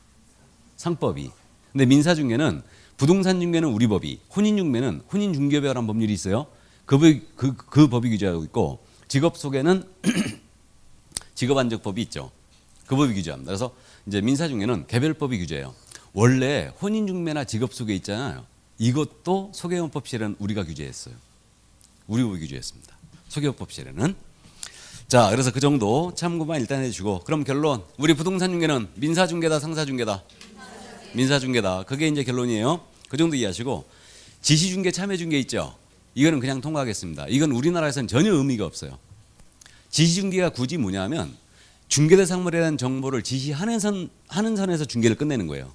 상법이. 근데 민사중개는 부동산 중개는 우리 법이, 혼인중개는 혼인중개법이라는 법률이 있어요. 그 법이 규제하고 있고, 직업 소개는 직업안정법이 있죠. 그 법이 규제합니다. 그래서 이제 민사중개는 개별법이 규제해요. 원래 혼인중매나 직업소개 있잖아요. 이것도 소개원법실에는 우리가 규제했어요. 우리 법이 규제했습니다. 소개원법실에는. 자, 그래서 그 정도 참고만 일단 해주시고, 그럼 결론. 우리 부동산 중개는 민사중개다, 상사중개다? 민사중개다. 그게 이제 결론이에요. 그 정도 이해하시고, 지시중개, 참여중개 있죠. 이거는 그냥 통과하겠습니다. 이건 우리나라에서는 전혀 의미가 없어요. 지시중개가 굳이 뭐냐면 중개대상물에 대한 정보를 지시하는 선에서 중개를 끝내는 거예요.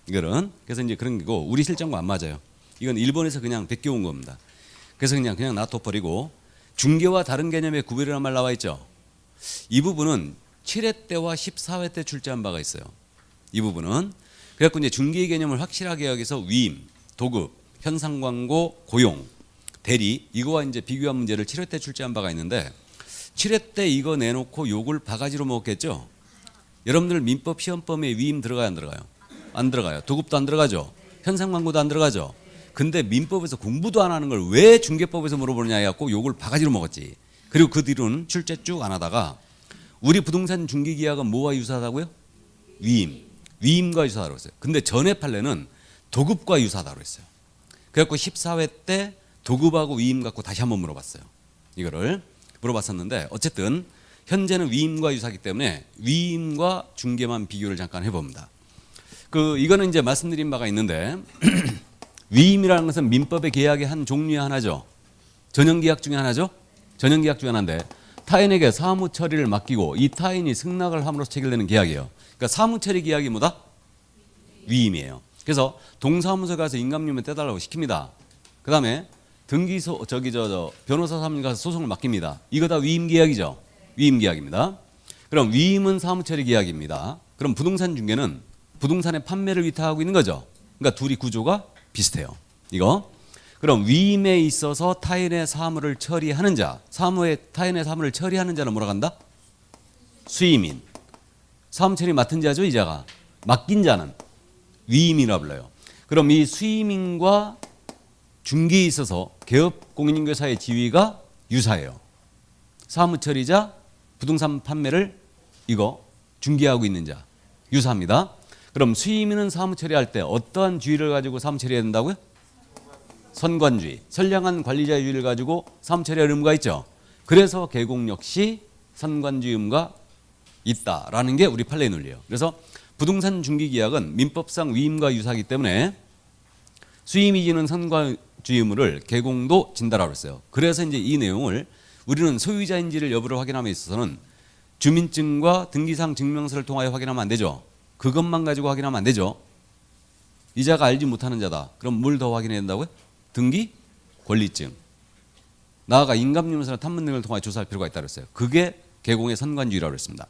이거는. 그래서 이제 그런 거고, 우리 실정과 안 맞아요. 이건 일본에서 그냥 베껴온 겁니다. 그래서 그냥 놔둬버리고, 중개와 다른 개념의 구별이라는 말 나와 있죠. 이 부분은 7회 때와 14회 때 출제한 바가 있어요. 이 부분은. 그래갖고 이제 중개의 개념을 확실하게 여기서 위임, 도급, 현상광고, 고용, 대리, 이거와 이제 비교한 문제를 7회 때 출제한 바가 있는데, 7회 때 이거 내놓고 욕을 바가지로 먹었겠죠. 여러분들 민법 시험범위에 위임 들어가요, 안 들어가요? 안 들어가요. 도급도 안 들어가죠. 현상광고도 안 들어가죠. 근데 민법에서 공부도 안 하는 걸 왜 중개법에서 물어보느냐 해갖고 욕을 바가지로 먹었지. 그리고 그 뒤로는 출제 쭉 안 하다가, 우리 부동산 중개계약은 뭐와 유사하다고요? 위임. 위임과 유사하다고 했어요. 근데 전에 판례는 도급과 유사하다고 했어요. 그래갖고 14회 때 도급하고 위임 갖고 다시 한번 물어봤어요. 이거를 물어봤었는데, 어쨌든 현재는 위임과 유사하기 때문에 위임과 중개만 비교를 잠깐 해봅니다. 이거는 이제 말씀드린 바가 있는데 위임이라는 것은 민법의 계약의 한 종류의 하나죠. 전형계약 중에 하나죠. 전형계약 중에 하나인데, 타인에게 사무 처리를 맡기고 이 타인이 승낙을 함으로써 체결되는 계약이에요. 그러니까 사무 처리 계약이 뭐다? 위임이에요. 그래서 동사무소 가서 인감료면 떼달라고 시킵니다. 그 다음에 등기소 변호사 사무실 가서 소송을 맡깁니다. 이거 다 위임 계약이죠. 위임 계약입니다. 그럼 위임은 사무 처리 계약입니다. 그럼 부동산 중개는 부동산의 판매를 위탁하고 있는 거죠. 그러니까 둘이 구조가 비슷해요. 이거. 그럼 위임에 있어서 타인의 사무를 처리하는 자, 타인의 사무를 처리하는 자는 뭐라 한다? 수임인. 사무 처리 맡은 자죠, 이 자가. 맡긴 자는 위임이라 불러요. 그럼 이 수임인과 중개에 있어서 개업 공인중개사의 지위가 유사해요. 사무 처리자, 부동산 판매를 이거 중개하고 있는 자 유사합니다. 그럼 수임인은 사무 처리할 때 어떠한 주의를 가지고 사무 처리해야 된다고요? 선관주의, 선량한 관리자의 주의를 가지고 사무 처리할 의무가 있죠. 그래서 개공 역시 선관주의 의무가 있다라는 게 우리 판례의 논리예요. 그래서 부동산 중개계약은 민법상 위임과 유사하기 때문에 수임이 지는 선관주의 의무를 개공도 진다라고 했어요. 그래서 이제 이 내용을 우리는 소유자인지를 여부를 확인함에 있어서는 주민증과 등기상 증명서를 통하여 확인하면 안 되죠. 그것만 가지고 확인하면 안 되죠. 이자가 알지 못하는 자다. 그럼 뭘 더 확인해야 된다고요? 등기, 권리증. 나아가 인감증명서나 탐문 등을 통하여 조사할 필요가 있다고 했어요. 그게 개공의 선관주의라고 했습니다.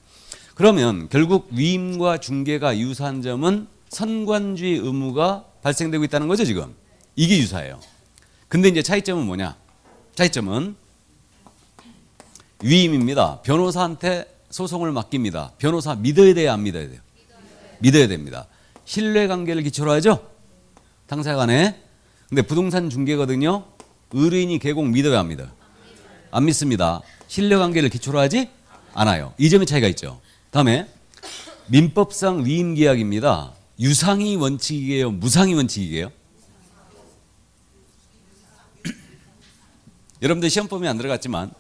그러면 결국 위임과 중개가 유사한 점은 선관주의 의무가 발생되고 있다는 거죠, 지금. 이게 유사해요. 근데 이제 차이점은 뭐냐? 차이점은 위임입니다. 변호사한테 소송을 맡깁니다. 변호사 믿어야 돼요, 안 믿어야 돼요? 믿어야 됩니다. 신뢰관계를 기초로 하죠? 당사 간에. 근데 부동산 중개거든요. 의뢰인이 개공 믿어야 안 믿어요? 안 믿습니다. 신뢰관계를 기초로 하지 않아요. 이 점의 차이가 있죠. 다음에 민법상 위임계약입니다. 유상이 원칙이에요? 무상이 원칙이에요? 여러분들 시험범위 안 들어갔지만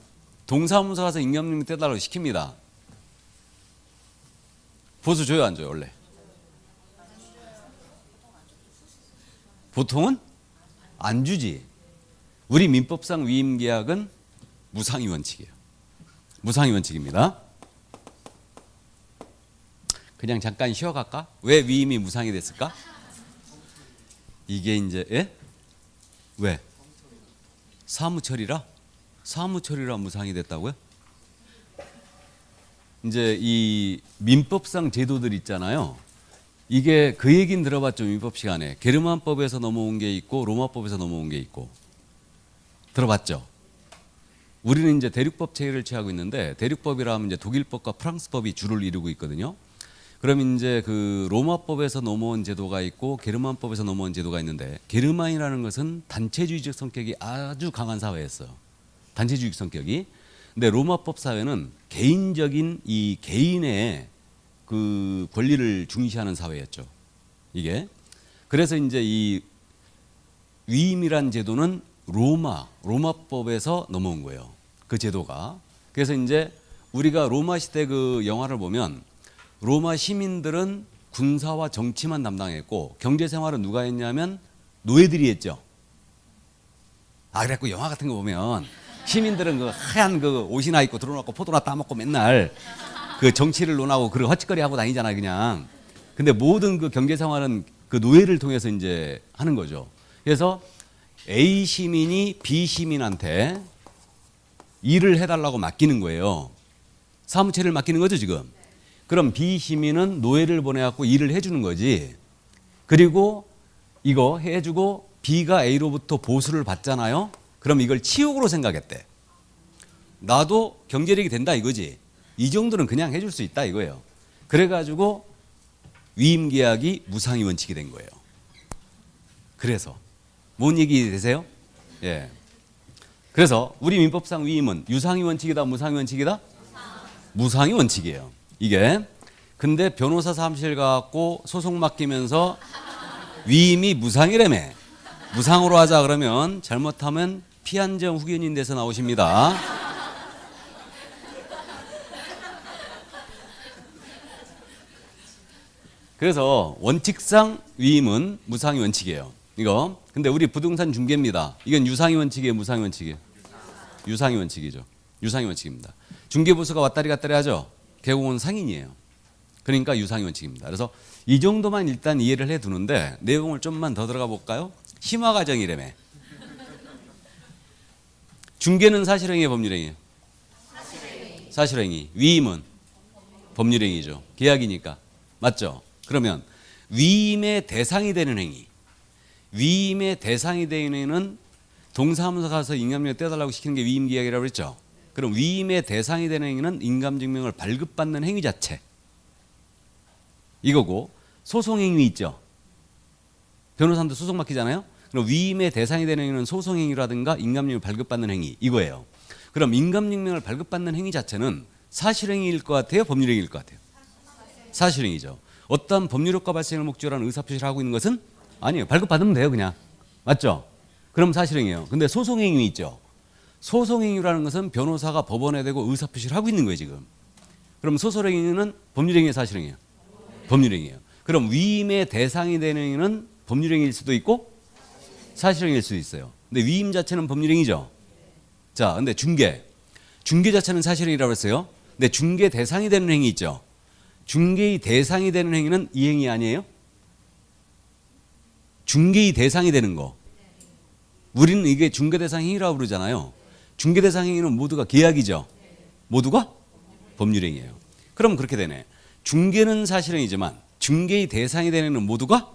동사무소 가서 인감증명 떼달라고 시킵니다. 보수 줘요, 안 줘요, 원래? 보통은 안 주지. 우리 민법상 위임계약은 무상이 원칙이에요. 무상의 원칙입니다. 그냥 잠깐 쉬어갈까? 왜 위임이 무상이 됐을까? 이게 이제 왜? 사무처리라? 사무처리라 무상이 됐다고요? 이제 이 민법상 제도들 있잖아요. 이게 그 얘기는 들어봤죠. 민법 시간에 게르만법에서 넘어온 게 있고 로마법에서 넘어온 게 있고 들어봤죠. 우리는 이제 대륙법 체계를 취하고 있는데 대륙법이라 하면 이제 독일법과 프랑스법이 주를 이루고 있거든요. 그럼 이제 그 로마법에서 넘어온 제도가 있고 게르만법에서 넘어온 제도가 있는데 게르만이라는 것은 단체주의적 성격이 아주 강한 사회였어요. 단체주의적 성격이. 근데 로마법 사회는 개인적인 이 개인의 그 권리를 중시하는 사회였죠. 이게. 그래서 이제 이 위임이란 제도는 로마법에서 넘어온 거예요. 그 제도가. 그래서 이제 우리가 로마 시대 그 영화를 보면 로마 시민들은 군사와 정치만 담당했고 경제 생활은 누가 했냐면 노예들이 했죠. 그래갖고 영화 같은 거 보면 시민들은 그 하얀 그 옷이나 입고 들어놓고 포도나 따먹고 맨날 그 정치를 논하고 그 헛짓거리 하고 다니잖아요, 그냥. 근데 모든 그 경제 생활은 그 노예를 통해서 이제 하는 거죠. 그래서 A 시민이 B 시민한테 일을 해달라고 맡기는 거예요. 사무처리를 맡기는 거죠, 지금. 그럼 B 시민은 노예를 보내갖고 일을 해주는 거지. 그리고 이거 해주고 B가 A로부터 보수를 받잖아요. 그럼 이걸 치욕으로 생각했대. 나도 경제력이 된다 이거지. 이 정도는 그냥 해줄 수 있다 이거예요. 그래가지고 위임계약이 무상의 원칙이 된 거예요. 그래서 뭔 얘기 되세요? 예. 그래서 우리 민법상 위임은 유상의 원칙이다, 무상의 원칙이다? 무상의 원칙이에요. 이게. 근데 변호사 사무실 가고 소송 맡기면서 위임이 무상이라며. 무상으로 하자 그러면 잘못하면 피한정 후견인 돼서 나오십니다. 그래서 원칙상 위임은 무상의 원칙이에요. 이거. 근데 우리 부동산 중개입니다. 이건 유상의 원칙이에요, 무상의 원칙이에요? 유상의 원칙이죠. 유상의 원칙입니다. 중개보수가 왔다리 갔다리 하죠. 개공은 상인이에요. 그러니까 유상의 원칙입니다. 그래서 이 정도만 일단 이해를 해 두는데 내용을 좀만 더 들어가 볼까요? 심화 과정이라며. 중개는 사실행위예요, 법률행위예요? 사실행위. 위임은 법률행위죠. 계약이니까. 맞죠? 그러면 위임의 대상이 되는 행위. 위임의 대상이 되는 행위는 동사무소 가서 인감증명 떼달라고 시키는 게 위임계약이라고 그랬죠. 그럼 위임의 대상이 되는 행위는 인감증명을 발급받는 행위 자체. 이거고 소송행위 있죠. 변호사한테 소송 맡기잖아요. 그럼 위임의 대상이 되는 행위는 소송행위라든가 인감증명을 발급받는 행위 이거예요. 그럼 인감증명을 발급받는 행위 자체는 사실행위일 것 같아요? 법률행위일 것 같아요? 사실행위죠. 어떤 법률효과 발생을 목적으로 하는 의사표시를 하고 있는 것은 아니에요. 발급받으면 돼요 그냥. 맞죠? 그럼 사실행위예요. 근데 소송행위 있죠. 소송행위라는 것은 변호사가 법원에 대고 의사표시를 하고 있는 거예요 지금. 그럼 소송행위는 법률행위예요, 사실행위예요? 법률행위예요. 그럼 위임의 대상이 되는 행위는 법률행위일 수도 있고 사실행위일 수도 있어요. 근데 위임 자체는 법률행위죠. 자, 근데 중개 자체는 사실행위라고 했어요. 근데 중개 대상이 되는 행위 있죠. 중개의 대상이 되는 행위는 이 행위 아니에요? 중개의 대상이 되는 거. 우리는 이게 중개 대상 행위라고 부르잖아요. 중개 대상 행위는 모두가 계약이죠. 모두가 법률행위예요. 그럼 그렇게 되네. 중개는 사실행위지만 중개의 대상이 되는 행위는 모두가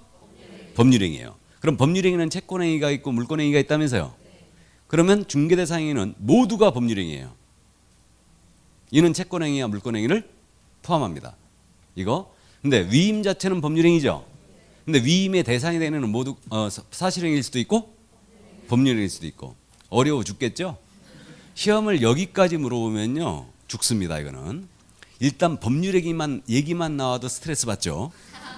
법률행위예요. 그럼 법률행위는 채권행위가 있고 물권행위가 있다면서요. 그러면 중개 대상 행위는 모두가 법률행위예요. 이는 채권행위와 물권행위를 포함합니다. 이거. 근데 위임 자체는 법률행위죠. 근데 위임의 대상이 되는 행위는 모두 사실행위일 수도 있고 법률행위일 수도 있고. 어려워 죽겠죠? 시험을 여기까지 물어보면요 죽습니다. 이거는 일단 법률 얘기만 나와도 스트레스 받죠.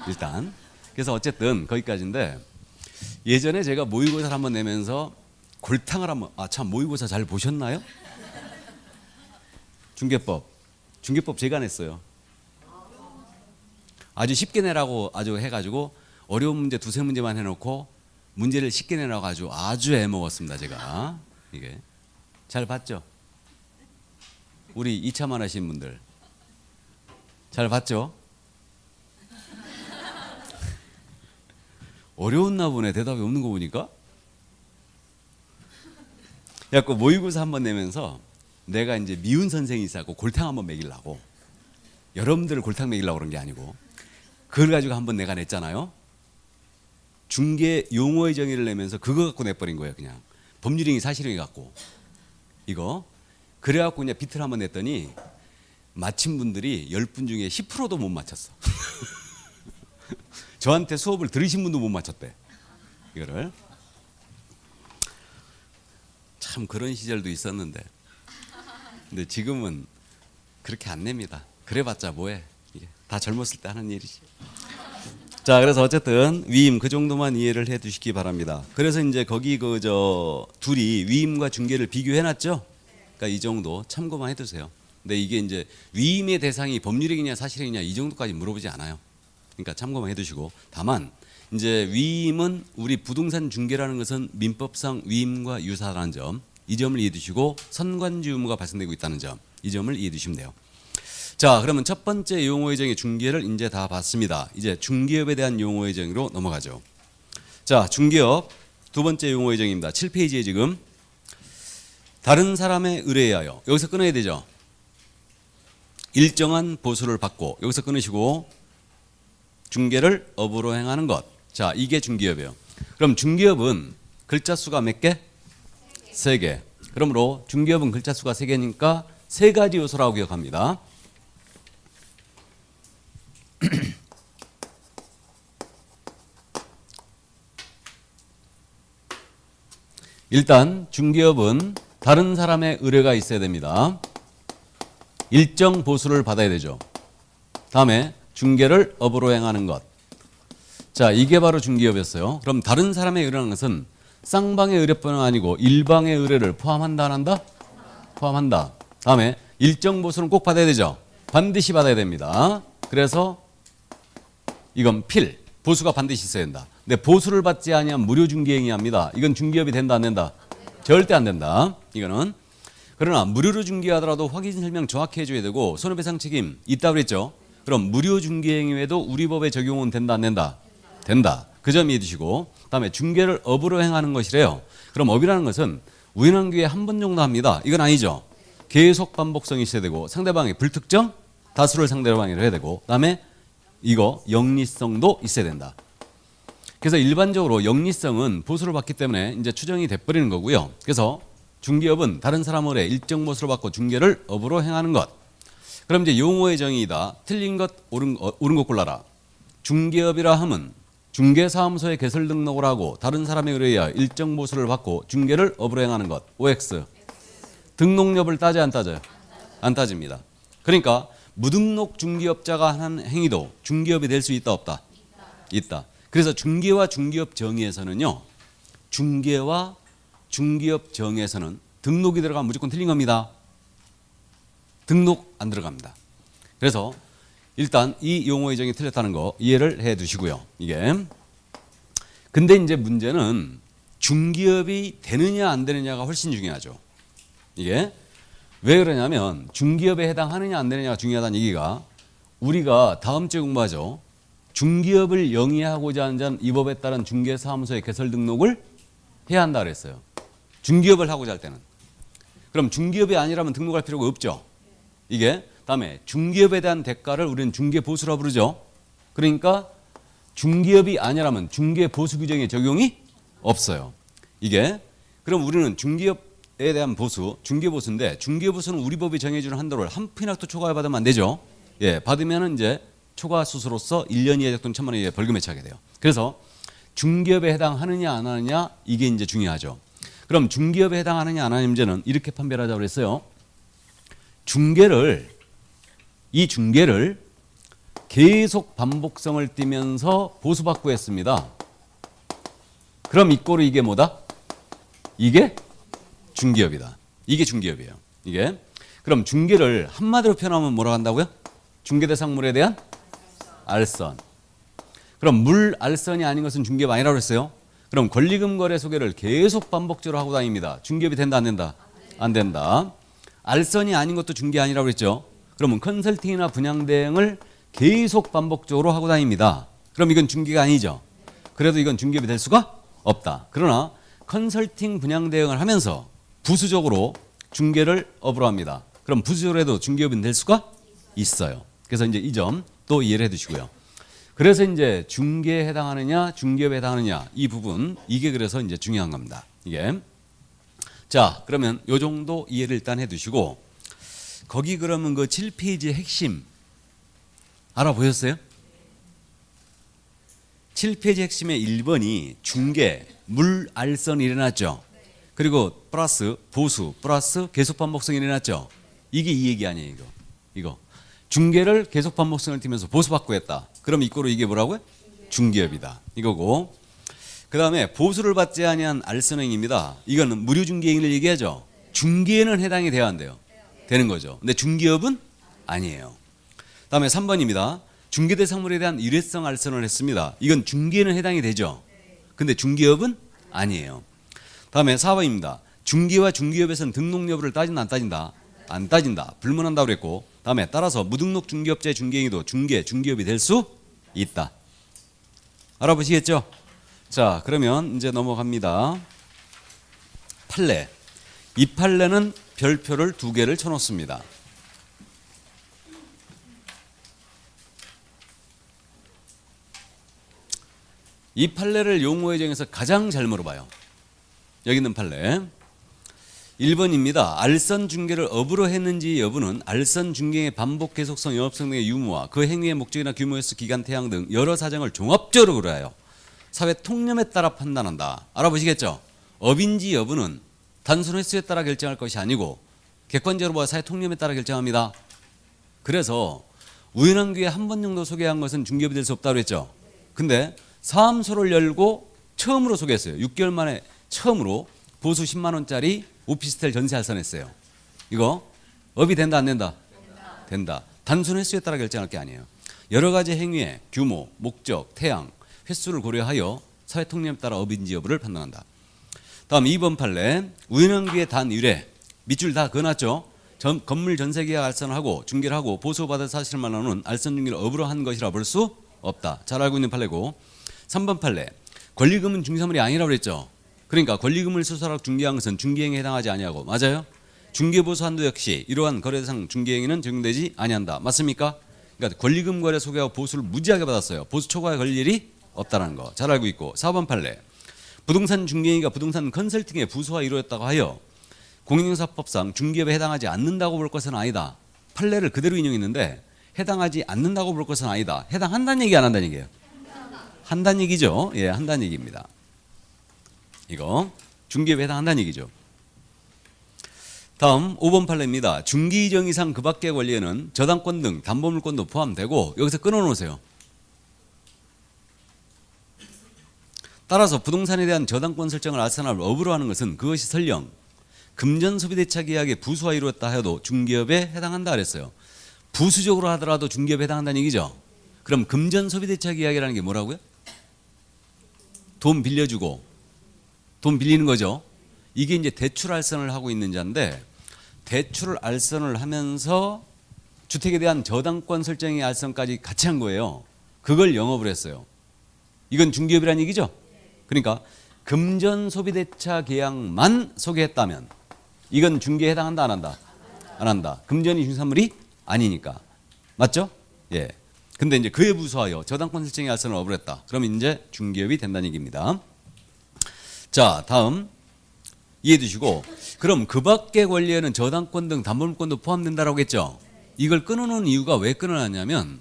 일단. 그래서 어쨌든 거기까지인데 예전에 제가 모의고사를 한번 내면서 골탕을 한번 참 모의고사 잘 보셨나요? 중개법 제가 냈어요. 아주 쉽게 내라고 아주 해가지고 어려운 문제 두세 문제만 해놓고 문제를 쉽게 내라고 아주 애먹었습니다. 제가 이게 잘 봤죠? 우리 2차만 하신 분들 잘 봤죠? 어려웠나 보네. 대답이 없는 거 보니까. 그래갖고 모의고사 한번 내면서 내가 이제 미운 선생이 있어갖고 골탕 한번 먹이려고, 여러분들을 골탕 먹이려고 그런 게 아니고 그걸 가지고 한번 내가 냈잖아요. 중개 용어의 정의를 내면서 그거 갖고 내버린 거예요. 그냥 법률행위 사실행위 갖고 이거. 그래갖고 그냥 비틀 한번 냈더니 맞힌 분들이 10분 중에 10%도 못 맞췄어. 저한테 수업을 들으신 분도 못 맞췄대. 이거를. 참 그런 시절도 있었는데. 근데 지금은 그렇게 안 냅니다. 그래봤자 뭐해. 이게 다 젊었을 때 하는 일이지. 자, 그래서 어쨌든 위임 그 정도만 이해를 해 두시기 바랍니다. 그래서 이제 거기 둘이 위임과 중개를 비교해 놨죠. 그러니까 이 정도 참고만 해 두세요. 근데 이게 이제 위임의 대상이 법률행위냐 사실행위냐 이 정도까지 물어보지 않아요. 그러니까 참고만 해 두시고, 다만 이제 위임은 우리 부동산 중개라는 것은 민법상 위임과 유사하다는 점, 이 점을 이해해 두시고 선관주 의무가 발생되고 있다는 점, 이 점을 이해해 두시면 돼요. 자, 그러면 첫 번째 용어의 정의 중개를 이제 다 봤습니다. 이제 중개업에 대한 용어의 정의로 넘어가죠. 자, 중개업 두 번째 용어의 정의입니다. 7페이지에 지금 다른 사람의 의뢰에 하여, 여기서 끊어야 되죠. 일정한 보수를 받고, 여기서 끊으시고 중개를 업으로 행하는 것. 자, 이게 중개업이에요. 그럼 중개업은 글자 수가 몇 개? 3개. 그러므로 중개업은 글자 수가 3개니까 3가지 요소라고 기억합니다. 일단 중개업은 다른 사람의 의뢰가 있어야 됩니다. 일정 보수를 받아야 되죠. 다음에 중개를 업으로 행하는 것. 자, 이게 바로 중개업이었어요. 그럼 다른 사람의 의뢰라는 것은 쌍방의 의뢰뿐만 아니고 일방의 의뢰를 포함한다 안 한다? 포함한다. 다음에 일정 보수는 꼭 받아야 되죠. 반드시 받아야 됩니다. 그래서 이건 필, 보수가 반드시 있어야 된다. 근데 보수를 받지 아니하면 무료 중개행위합니다. 이건 중개업이 된다 안 된다? 절대 안 된다. 이거는. 그러나 무료로 중개하더라도 확인 설명 정확히 해줘야 되고 손해배상 책임 있다고 그랬죠. 그럼 무료 중개행위에도 우리 법에 적용은 된다 안 된다? 된다. 그 점 이해해 두시고, 다음에 중개를 업으로 행하는 것이래요. 그럼 업이라는 것은 우연한 기회에 한 번 정도 합니다. 이건 아니죠. 계속 반복성이 있어야 되고 상대방이 불특정 다수를 상대로 해야 되고, 그다음에 이거 영리성도 있어야 된다. 그래서 일반적으로 영리성은 보수를 받기 때문에 이제 추정이 돼버리는 거고요. 그래서 중개업은 다른 사람의 일정 보수를 받고 중개를 업으로 행하는 것. 그럼 이제 용어의 정의이다. 틀린 것, 옳은 것 골라라. 중개업이라 함은 중개사무소에 개설 등록을 하고 다른 사람에 의하여 일정 보수를 받고 중개를 업으로 행하는 것. OX. 등록여부를 따져 안 따져요? 안 따집니다. 그러니까 무등록 중개업자가 하는 행위도 중개업이 될 수 있다 없다? 있다. 그래서 중개와 중개업 정의에서는요, 중개와 중개업 정의에서는 등록이 들어가면 무조건 틀린 겁니다. 등록 안 들어갑니다. 그래서 일단 이 용어의 정의 틀렸다는 거 이해를 해 두시고요. 이게. 근데 이제 문제는 중개업이 되느냐 안 되느냐가 훨씬 중요하죠. 이게 왜 그러냐면 중개업에 해당하느냐 안 되느냐가 중요하다는 얘기가, 우리가 다음 주에 공부하죠. 중개업을 영위하고자 하는 자는 이 법에 따른 중개사무소에 개설 등록을 해야 한다 그랬어요. 중개업을 하고자 할 때는. 그럼 중개업이 아니라면 등록할 필요가 없죠. 이게. 다음에 중개업에 대한 대가를 우리는 중개보수라고 부르죠. 그러니까 중개업이 아니라면 중개보수 규정에 적용이 없어요. 이게. 그럼 우리는 중개업에 대한 보수, 중개보수인데, 중개보수는 우리 법이 정해주는 한도를 한 푼이라도 초과해 받으면 안 되죠. 예, 받으면은 이제 초과 수수로서 1년 이하 또는 1,000만 원 이하의 벌금에 처하게 돼요. 그래서 중개업에 해당하느냐 안 하느냐 이게 이제 중요하죠. 그럼 중개업에 해당하느냐 안 하느냐 문제는 이렇게 판별하자고 그랬어요. 이 중개를 계속 반복성을 띠면서 보수받고 했습니다. 그럼 이 꼴이 이게 뭐다? 이게 중개업이다. 이게 중개업이에요. 이게. 그럼 중개를 한마디로 표현하면 뭐라고 한다고요? 중개대상물에 대한 알선. 그럼 물 알선이 아닌 것은 중개업 아니라고 했어요. 그럼 권리금 거래 소개를 계속 반복적으로 하고 다닙니다. 중개업이 된다 안 된다? 안 된다. 알선이 아닌 것도 중개 아니라고 그랬죠. 그러면 컨설팅이나 분양 대행을 계속 반복적으로 하고 다닙니다. 그럼 이건 중개가 아니죠. 그래도 이건 중개업이 될 수가 없다. 그러나 컨설팅 분양 대행을 하면서 부수적으로 중개를 업으로 합니다. 그럼 부수적으로 해도 중개업이 될 수가 있어요. 그래서 이제 이 점 또 이해를 해 두시고요. 그래서 이제 중개에 해당하느냐 중개업에 해당하느냐 이 부분 이게 그래서 이제 중요한 겁니다. 이게 자 그러면 요 정도 이해를 일단 해 두시고 거기 그러면 그 7페이지 핵심 알아보셨어요? 7페이지 핵심의 1번이 중개, 물, 알선이 일어났죠. 그리고 플러스 보수, 플러스 계속 반복성이 일어났죠. 이게 이 얘기 아니에요, 이거. 중개를 계속 반복성을 띠면서 보수받고 했다. 그럼 이거로 이게 뭐라고요? 중개업이다. 이거고. 그다음에 보수를 받지 아니한 알선행위입니다. 이거는 무료 중개행위를 얘기하죠. 중개에는 해당이 돼야 한대요. 되는 거죠. 근데 중개업은 아니에요. 그다음에 3번입니다. 중개 대상물에 대한 일회성 알선을 했습니다. 이건 중개에는 해당이 되죠. 근데 중개업은 아니에요. 다음에 4번입니다. 중개와 중개업에서는 등록 여부를 따진다 안 따진다? 안 따진다. 불문한다고 그랬고 다음에 따라서 무등록 중개업자의 중개행위도 중개업이 될 수 있다. 알아보시겠죠? 자 그러면 이제 넘어갑니다. 판례. 이 판례는 별표를 2개를 쳐놓습니다. 이 판례를 용어의 정에서 가장 잘 물어봐요. 여기 있는 판례 1번입니다. 알선 중개를 업으로 했는지 여부는 알선 중개의 반복 계속성, 영업성 등의 유무와 그 행위의 목적이나 규모에서 기간, 태양 등 여러 사정을 종합적으로 고려하여 사회 통념에 따라 판단한다. 알아보시겠죠? 업인지 여부는 단순 횟수에 따라 결정할 것이 아니고 객관적으로 봐 사회 통념에 따라 결정합니다. 그래서 우연한 기회에 한 번 정도 소개한 것은 중개업이 될 수 없다고 그랬죠. 근데 사무소를 열고 처음으로 소개했어요. 6개월 만에 처음으로 보수 10만 원짜리 오피스텔 전세 알선했어요. 이거 업이 된다 안 된다? 된다. 단순 횟수에 따라 결정할 게 아니에요. 여러 가지 행위의 규모, 목적, 태양, 횟수를 고려하여 사회 통념에 따라 업인지 여부를 판단한다. 다음 2번 판례 우연한 기회 단 1회 밑줄 다 그어놨죠. 건물 전세 계약 알선을 하고 중개를 하고 보수받을 사실만 나누는 알선 중개를 업으로 한 것이라 볼 수 없다. 잘 알고 있는 판례고 3번 판례 권리금은 중개사물이 아니라고 그랬죠. 그러니까 권리금을 수수하고 중개한 것은 중개행위에 해당하지 아니하고 맞아요? 중개보수 한도 역시 이러한 거래대상 중개행위는 적용되지 아니한다. 맞습니까? 그러니까 권리금 거래 소개하고 보수를 무지하게 받았어요. 보수 초과에 걸 일이 없다는 거 잘 알고 있고 4번 판례 부동산 중개행위가 부동산 컨설팅의 부수와 이루어졌다고 하여 공인중개사법상 중개업에 해당하지 않는다고 볼 것은 아니다. 판례를 그대로 인용했는데 해당하지 않는다고 볼 것은 아니다. 해당한다는 얘기 안 한다는 얘기예요? 한다는 얘기죠. 예, 한다는 얘기입니다. 이거 중개업에 해당한다는 얘기죠. 다음 5번 판례입니다. 중개 이정 이상 그 밖의 권리에는 저당권 등 담보물권도 포함되고 여기서 끊어놓으세요. 따라서 부동산에 대한 저당권 설정을 알선할 업으로 하는 것은 그것이 설령 금전소비대차 계약의 부수와 이루었다 해도 중개업에 해당한다 그랬어요. 부수적으로 하더라도 중개업에 해당한다는 얘기죠. 그럼 금전소비대차 계약이라는 게 뭐라고요? 돈 빌려주고 돈 빌리는 거죠. 이게 이제 대출 알선을 하고 있는 자인데 대출 알선을 하면서 주택에 대한 저당권 설정의 알선까지 같이 한 거예요. 그걸 영업을 했어요. 이건 중개업이라는 얘기죠. 그러니까 금전소비대차 계약만 소개했다면 이건 중개에 해당한다 안 한다? 안 한다. 금전이 중개사물이 아니니까. 맞죠? 예. 근데 이제 그에 부수하여 저당권 설정의 알선을 업을 했다. 그럼 이제 중개업이 된다는 얘기입니다. 자, 다음 이해해 두시고 그럼 그 밖의 권리에는 저당권 등 담보물권도 포함된다라고 했죠. 이걸 끊어놓은 이유가 왜 끊어놨냐면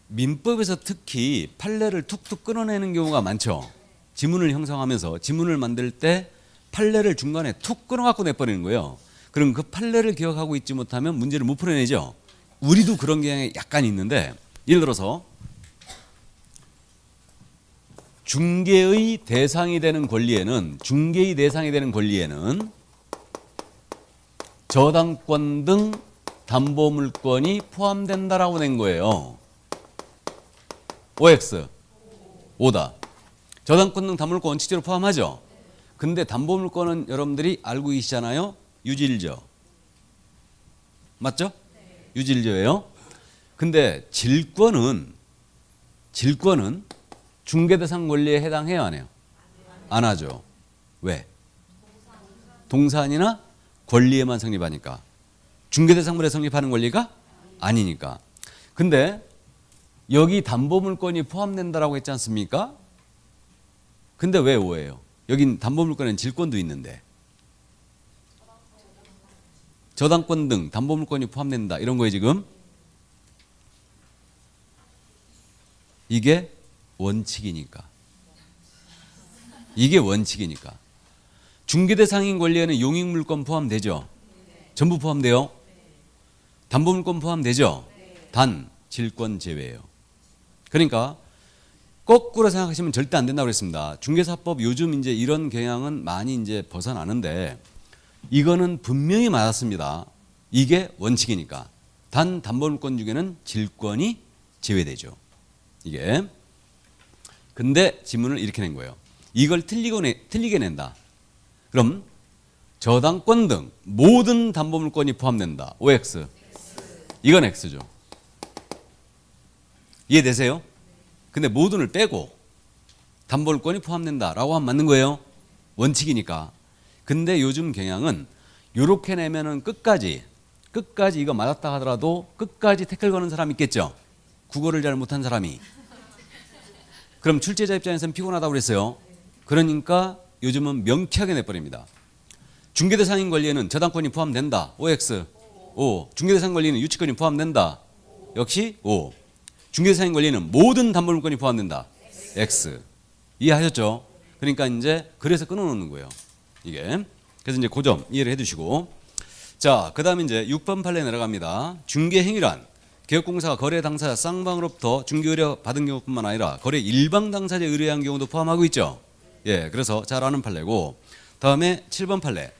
민법에서 특히 판례를 툭툭 끊어내는 경우가 많죠. 지문을 형성하면서 지문을 만들 때 판례를 중간에 툭 끊어갖고 내버리는 거예요. 그럼 그 판례를 기억하고 있지 못하면 문제를 못 풀어내죠. 우리도 그런 경향이 약간 있는데 예를 들어서 중개의 대상이 되는 권리에는 저당권 등 담보물권이 포함된다라고 낸 거예요. OX 오다. 저당권 등 담보물권 원칙적으로 포함하죠. 근데 담보물권은 여러분들이 알고 계시잖아요. 유질죠. 맞죠? 유질조예요. 근데 질권은 중개대상 권리에 해당해요, 안 해요? 안 하죠. 왜? 동산이나 권리에만 성립하니까. 중개대상물에 성립하는 권리가 아니니까. 근데 여기 담보물권이 포함된다라고 했지 않습니까? 근데 왜 오해예요? 여긴 담보물권에는 질권도 있는데. 저당권 등 담보물권이 포함된다. 이런 거예요, 지금. 이게 원칙이니까. 이게 원칙이니까. 중개대상인 권리에는 용익물권 포함되죠? 전부 포함돼요? 담보물권 포함되죠? 단 질권 제외예요. 그러니까 거꾸로 생각하시면 절대 안 된다고 그랬습니다. 중개사법 요즘 이제 이런 경향은 많이 이제 벗어나는데 이거는 분명히 맞았습니다. 이게 원칙이니까. 단 담보물권 중에는 질권이 제외되죠. 이게. 근데 지문을 이렇게 낸 거예요. 이걸 틀리게 낸다. 그럼 저당권 등 모든 담보물권이 포함된다. OX. 이건 X죠. 이해되세요? 근데 모든을 빼고 담보물권이 포함된다라고 하면 맞는 거예요. 원칙이니까. 근데 요즘 경향은 이렇게 내면은 끝까지 이거 맞았다 하더라도 끝까지 태클 거는 사람 있겠죠. 국어를 잘 못한 사람이. 그럼 출제자 입장에서는 피곤하다고 그랬어요. 그러니까 요즘은 명쾌하게 내버립니다. 중개대상인 권리에는 저당권이 포함된다. OX. O. 중개대상 권리는 유치권이 포함된다. 역시 O. 중개대상인 권리는 모든 담보물권이 포함된다. X. 이해하셨죠? 그러니까 이제 그래서 끊어놓는 거예요. 이게. 그래서 이제 그 점 이해를 해두시고. 자, 그 다음에 이제 6번 판례 내려갑니다. 중개행위란 개업공사가 거래 당사자 쌍방으로부터 중개 의뢰 받은 경우뿐만 아니라 거래 일방 당사자에 의뢰한 경우도 포함하고 있죠. 예, 그래서 잘 아는 판례고. 다음에 7번 판례.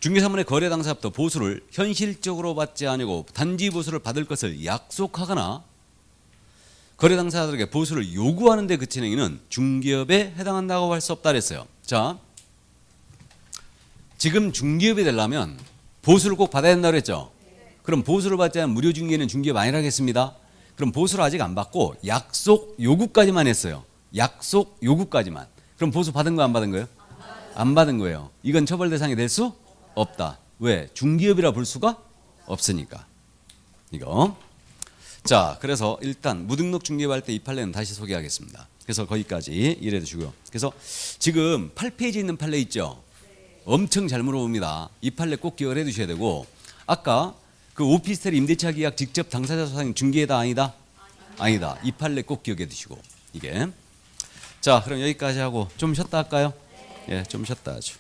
중개사물의 거래 당사자부터 보수를 현실적으로 받지 아니고 단지 보수를 받을 것을 약속하거나 거래 당사자들에게 보수를 요구하는 데 그친 행위는 중개업에 해당한다고 할 수 없다 그랬어요. 자, 지금 중개업이 되려면 보수를 꼭 받아야 된다고 그랬죠. 그럼 보수를 받지 않은 무료 중개는 중개업 아니라겠습니다. 그럼 보수를 아직 안 받고 약속 요구까지만 했어요. 약속 요구까지만. 그럼 보수 받은 거 안 받은 거예요? 안 받은 거예요. 이건 처벌 대상이 될 수 없다. 왜? 중개업이라 볼 수가 없으니까. 이거. 자, 그래서 일단 무등록 중개업할 때 이 판례는 다시 소개하겠습니다. 그래서 거기까지 이해해 주시고요. 그래서 지금 8페이지 있는 판례 있죠? 엄청 잘 물어봅니다. 이 판례 꼭 기억을 해 두셔야 되고, 아까 그 오피스텔 임대차 계약 직접 당사자 소상 중개다 아니다? 아니다. 이 판례 꼭 기억해 두시고. 이게. 자, 그럼 여기까지 하고 좀 쉬었다 할까요? 예, 좀 쉬었다 하죠.